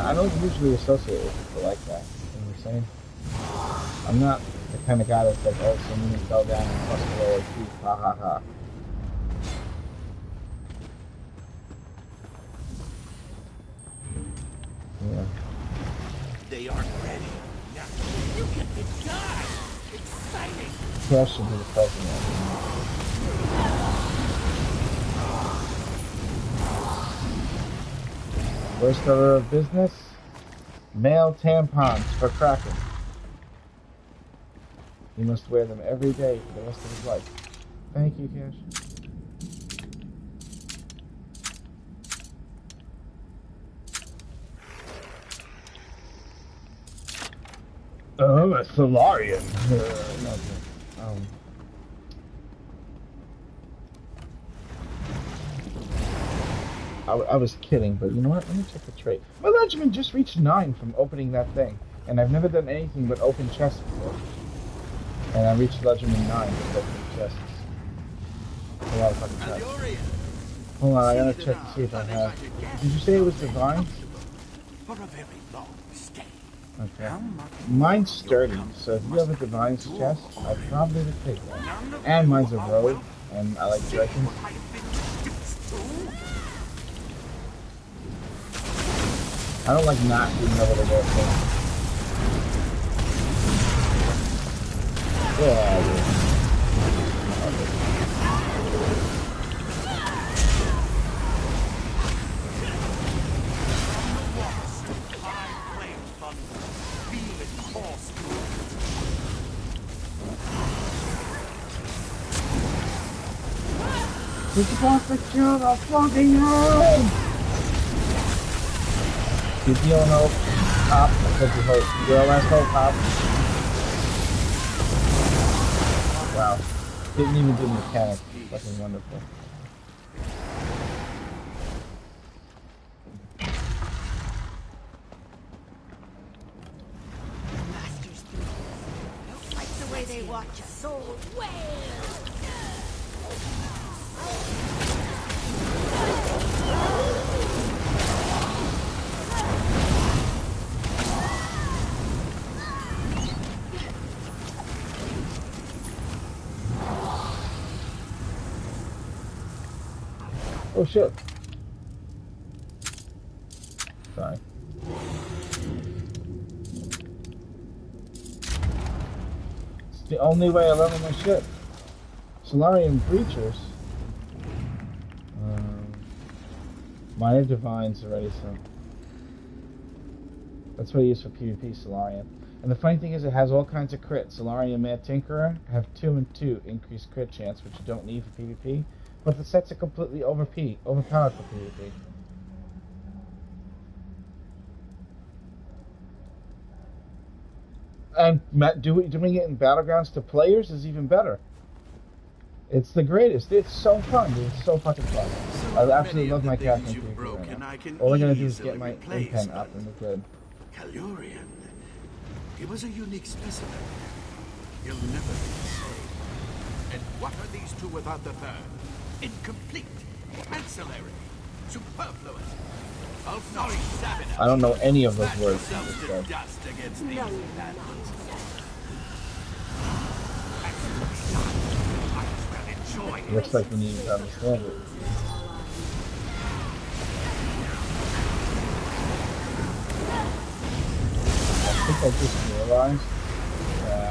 S9: I don't usually associate with people like that. You know what I'm saying? I'm not the kind of guy that's like, oh, someone fell down and pushed the lower teeth, ha ha ha. Yeah.
S16: They aren't ready. Now, you get to die! Exciting!
S9: Question to the president. First order of business, male tampons for Kraken. He must wear them every day for the rest of his life. Thank you, Cash. Oh, a Solarian. I was kidding, but you know what? Let me check the trait. My Legend just reached 9 from opening that thing, and I've never done anything but open chests before. And I reached Legend 9 with opening chests. A lot of fucking chests. Hold on, I gotta check to see if I have. Did you say it was Divine?
S4: For a very long stay.
S9: Okay. Mine's sturdy, so if you have a Divine's chest, I'd probably would take one. And mine's a rogue, and I like dragons. I don't like not being able to go through. Yeah. We're supposed to kill the fucking room! Keep healing hope. Pop. I said you hope. Your last hope, pop. Wow. Didn't even do mechanic. Fucking wonderful.
S18: Masters do this. Don't like the way they watch a soul wail.
S9: Oh shit. Sorry. It's the only way I level my shit. Solarian Breachers. Mine are Divines already, so that's what I use for PvP, Solarian. And the funny thing is, it has all kinds of crits. Solarian Mad Tinkerer have 2 and 2 increased crit chance, which you don't need for PvP. But the sets are completely overpowered for PvP. And doing it in Battlegrounds to players is even better. It's the greatest. It's so fun. It's so fucking fun. I absolutely love my character in PvP right now. All I gotta do is get my intent up and we're good.
S4: Kalurian. He was a unique specimen. He'll never be the same. And what are these two without the third? Incomplete, ancillary, superfluous.
S9: I don't know any of those words. Looks like we need to understand it. I think I just realized that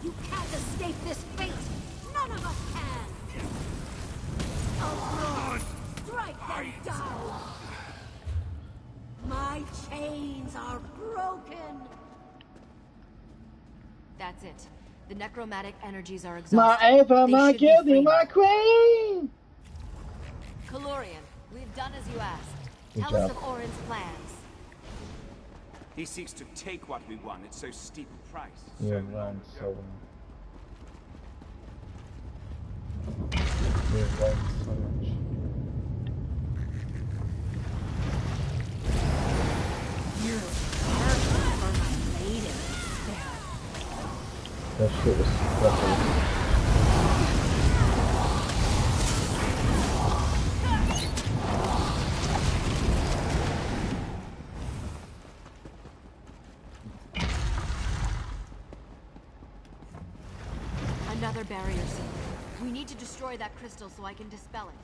S18: You can't escape this fate. None of us can. Oh, Lord, strike them down. My chains are broken.
S19: That's it. The necromantic energies are exhausted.
S9: My Ava, my guilty, my queen!
S19: Kalurian, we've done as you asked.
S9: Good
S19: Tell
S9: job.
S19: us of Orin's plans.
S17: He seeks to take what we want at so steep a price.
S9: Yeah, run so We've learned so much.
S18: You're perfect for my maiden.
S9: That shit was special.
S19: Another barrier seal. We need to destroy that crystal so I can dispel it.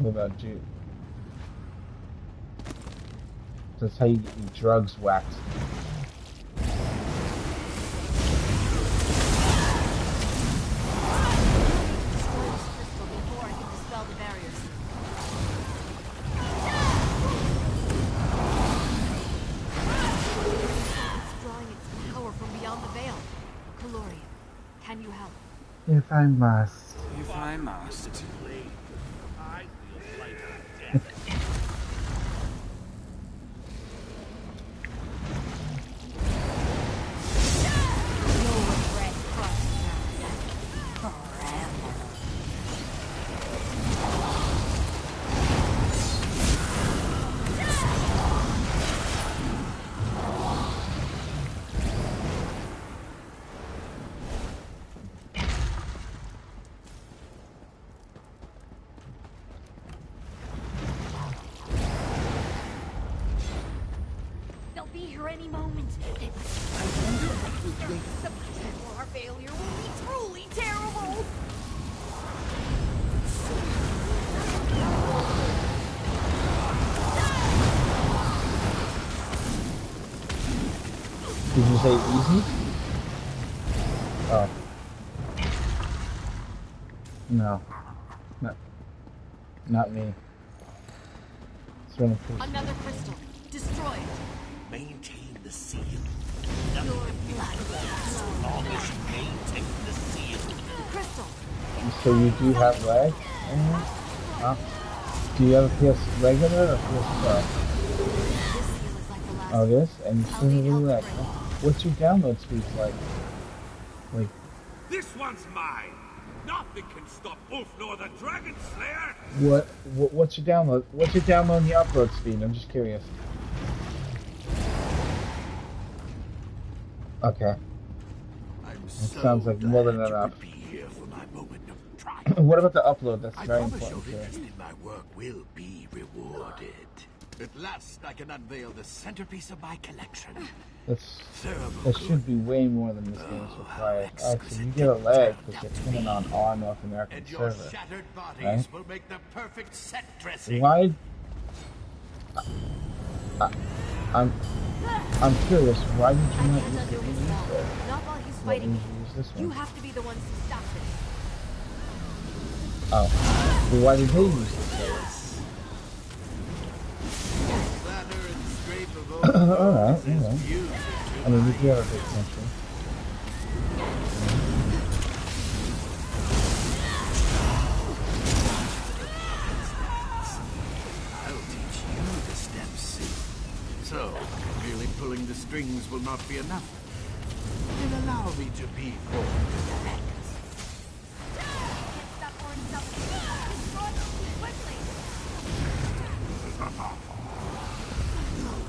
S9: What about you? That's how you get your drugs whacked. If I must.
S17: If I must.
S16: I feel like a death.
S19: Any moment. I wonder what you think. The potential our failure will be truly terrible.
S9: Did you say easy? Oh. No. Not me. It's really cool.
S19: Another crystal. Destroy it.
S16: Maintain the seal. Nothing can be so long as you maintain the seal.
S19: Crystal.
S9: So you do have lag? Huh? Do you have a PS regular or PS Pro? Oh, this? And you still have really lag. What's your download speed like? Like.
S16: This one's mine. Nothing can stop Ulfnor the Dragon Slayer.
S9: What's your download? What's your download and your upload speed? I'm just curious. Okay. That sounds like more than enough. What about the upload? That's very important.
S4: Your interest in my work will be rewarded. At last, I can unveil the centerpiece of my collection.
S9: That should be way more than this game is required. Alright, so you get a lag because you're putting on our North American server.
S4: Shattered bodies
S9: right?
S4: will make the perfect set dressing.
S9: Why? I'm curious. Why did you not use the Wii U?
S19: Not while he's fighting me. You have to be the ones to stop this.
S9: Oh, well, why did they use this? Alright. I mean, we do have a big country.
S4: I'll teach you the steps. So, merely pulling the strings will not be enough. Then allow me to be more direct.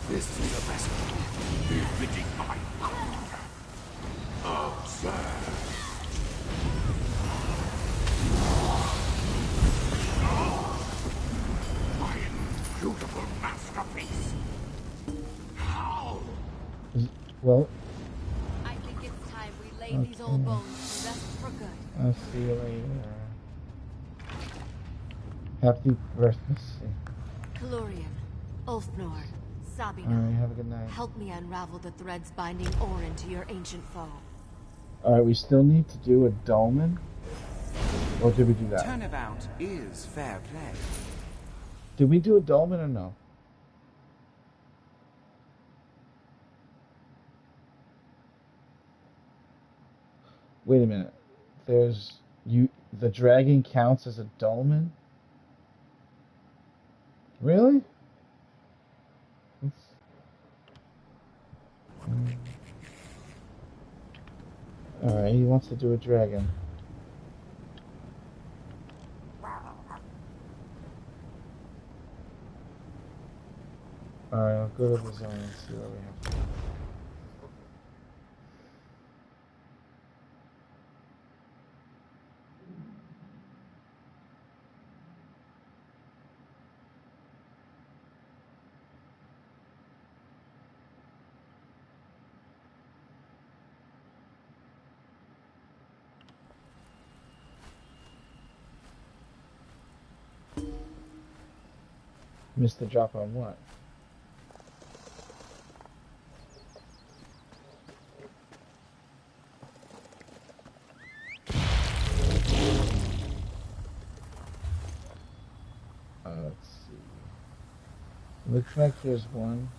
S4: This is a recipe befitting my power. Observe. My beautiful masterpiece. How?
S9: Well.
S19: I think it's time we lay these old bones to rest for good.
S9: I'll see you later. Happy Christmas.
S19: Kalurian, Ulfnor, Sabina.
S9: Alright, have a good night.
S19: Help me unravel the threads binding Orin to your ancient foe.
S9: Alright, we still need to do a dolmen? Or did we do that?
S17: Turnabout is fair play.
S9: Did we do a dolmen or no? Wait a minute. The dragon counts as a dolmen? Really? Alright, he wants to do a dragon. Alright, I'll go to the zone and see what we have. Missed the drop on what? Let's see. Looks like there's one.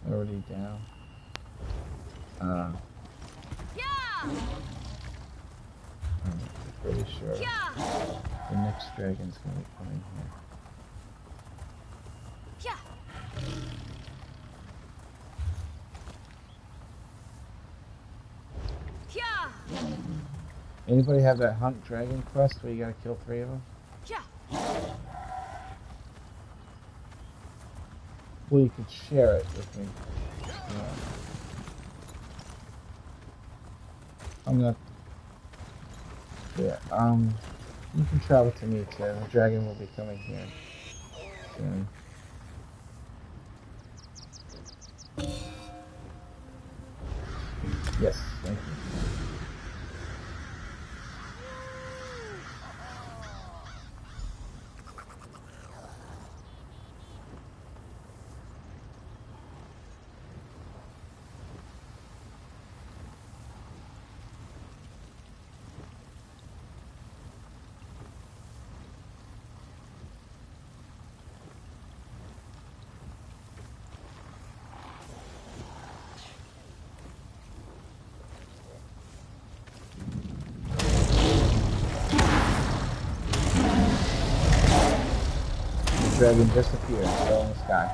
S9: Already down. I'm pretty sure the next dragon's gonna be coming here. Anybody have that hunt dragon quest where you gotta kill 3 of them? Well, you could share it with me. I'm not. Yeah, you can travel to me too. The dragon will be coming here soon. Yes, thank you. Dragon disappeared, fell in the sky.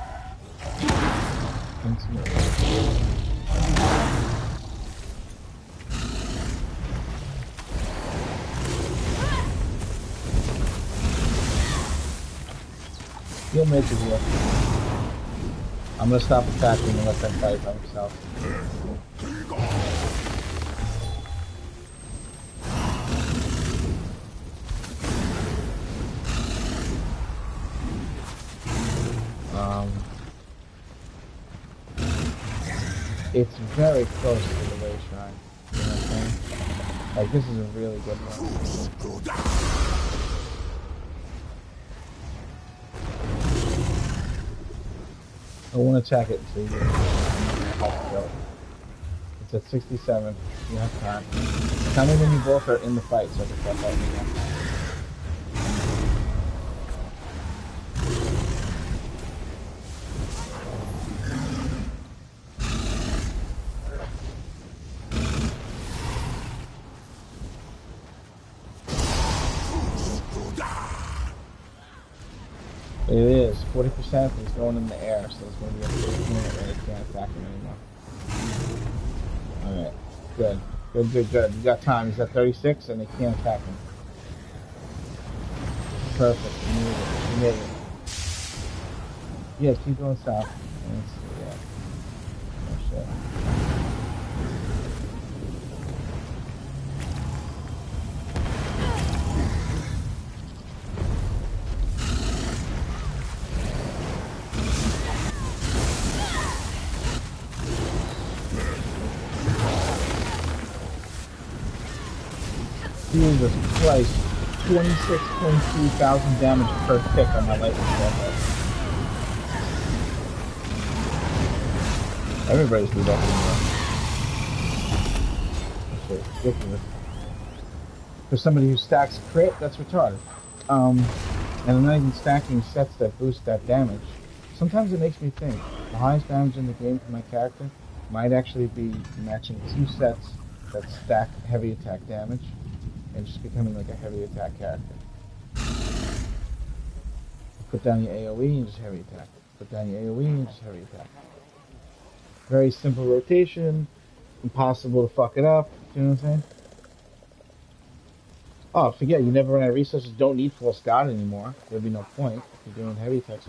S9: Into me. He'll make it work. I'm gonna stop attacking and let them fight by themselves. It's very close to the way shrine. You know what I'm saying? Like, this is a really good one. I won't attack it until you get it. It's at 67. You have time. Tell me when you both are in the fight so I can start fighting again. It is 40%. He's going in the air, so it's going to be a 15 minute where they can't attack him anymore. Alright, good. Good. You got time. He's at 36 and they can't attack him. Perfect. You made it. Yeah, keep going south. Yeah. Oh shit. Jesus Christ, 26.2 thousand damage per tick on my lightning strike. Everybody's reducing that. That's ridiculous. For somebody who stacks crit, that's retarded. And I'm not even stacking sets that boost that damage. Sometimes it makes me think, the highest damage in the game for my character might actually be matching 2 sets that stack heavy attack damage. And just becoming like a heavy attack character. Put down your AoE and just heavy attack. Put down your AoE and just heavy attack. Very simple rotation. Impossible to fuck it up. You know what I'm saying? Oh, forget, you never run out of resources. Don't need False God anymore. There'd be no point if you're doing heavy attacks.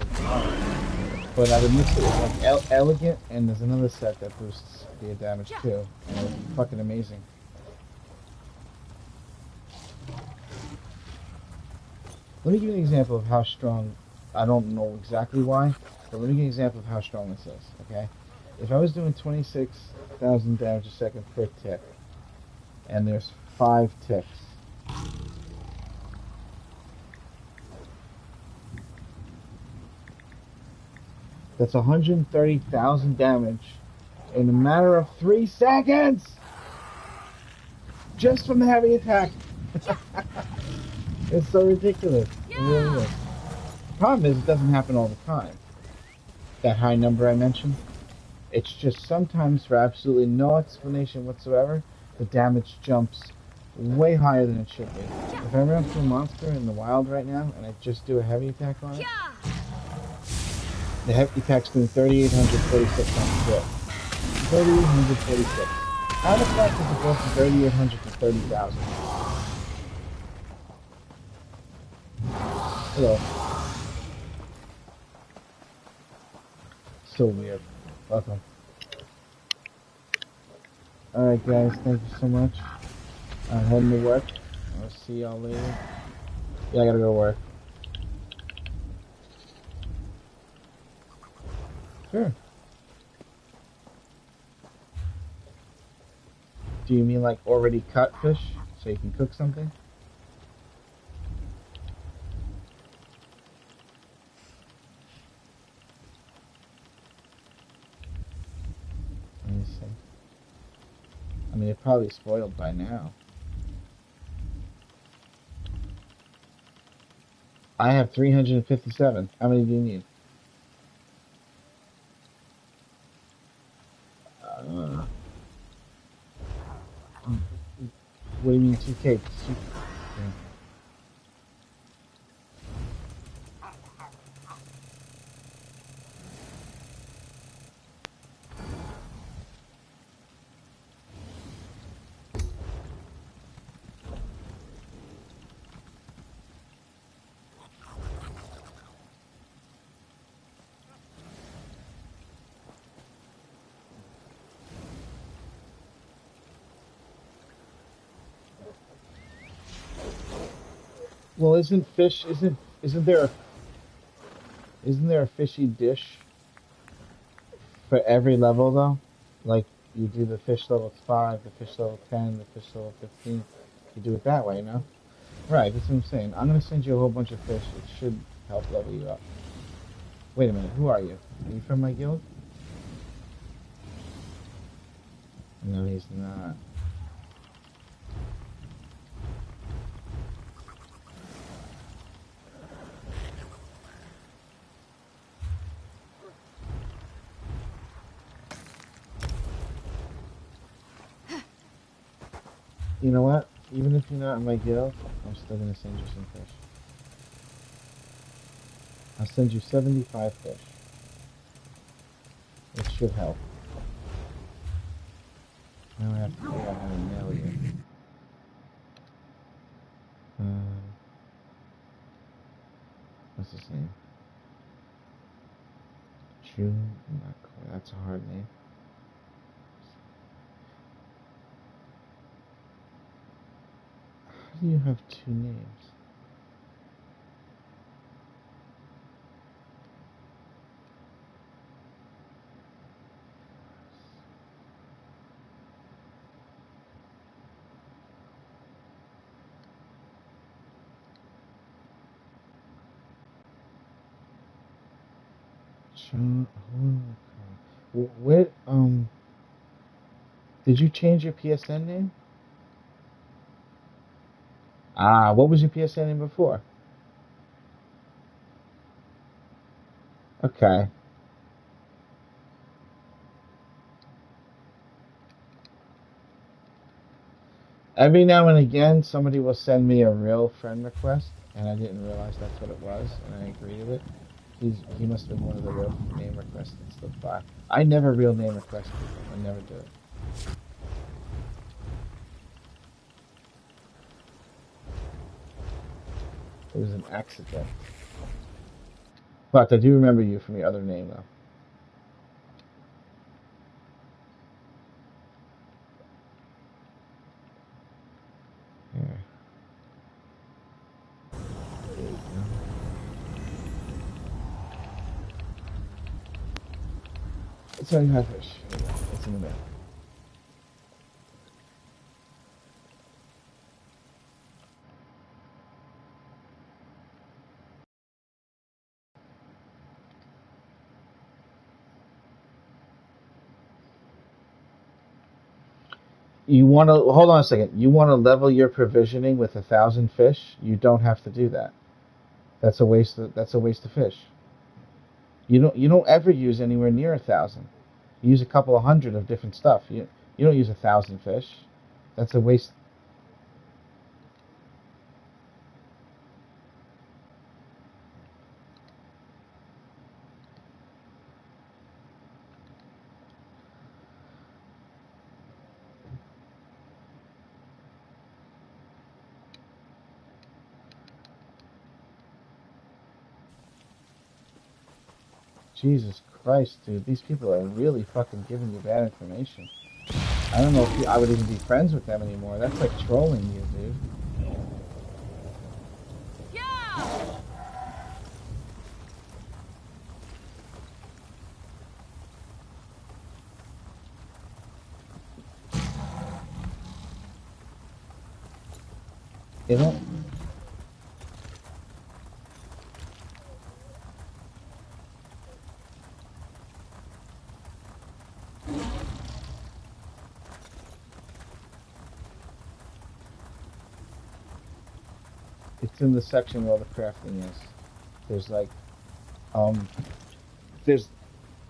S9: But I would mix it with like Elegant, and there's another set that boosts the damage too. And it's fucking amazing. Let me give you an example of how strong, I don't know exactly why, but let me give you an example of how strong this is, okay? If I was doing 26,000 damage a second per tick, and there's 5 ticks, That's 130,000 damage in a matter of 3 seconds! Just from the heavy attack! It's so ridiculous. It really is. The problem is it doesn't happen all the time. That high number I mentioned. It's just sometimes, for absolutely no explanation whatsoever, the damage jumps way higher than it should be. If I run through a monster in the wild right now, and I just do a heavy attack on it, the heavy attack's doing 3,846 on the hit. 3,846. How the fuck does it go from 3,800 to 30,000? Hello. So weird. Welcome. Alright guys, thank you so much. I'm heading to work. I'll see y'all later. Yeah, I gotta go to work. Sure. Do you mean like already cut fish? So you can cook something? Let me see. I mean, they're probably spoiled by now. I have 357. How many do you need? What do you mean 2 cakes? Yeah. Well, isn't there a fishy dish for every level though? Like you do the fish level 5, the fish level 10, the fish level 15. You do it that way, you know? Right, that's what I'm saying. I'm gonna send you a whole bunch of fish. It should help level you up. Wait a minute, who are you? Are you from my guild? No, he's not. You know what? Even if you're not in my guild, I'm still gonna send you some fish. I'll send you 75 fish. It should help. Now I have to figure out how to nail you. What's his name? June? Not quite. That's a hard name. How do you have 2 names? What, did you change your PSN name? Ah, what was your PSN name before? Okay. Every now and again, somebody will send me a real friend request, and I didn't realize that's what it was, and I agree with it. He must have been one of the real name requests that slipped by. I never real name request people. I never do it. It was an accident. But I do remember you from your other name, though. Here. There you go. It's on your fish. It's in the middle. You want to hold on a second. You want to level your provisioning with 1,000 fish? You don't have to do that. That's a waste. That's a waste of fish. You don't ever use anywhere near 1,000. You use a couple of hundred of different stuff. You don't use 1,000 fish. That's a waste. Jesus Christ, dude. These people are really fucking giving you bad information. I don't know if I would even be friends with them anymore. That's like trolling you, dude. You know? It's in the section where the crafting is. There's like,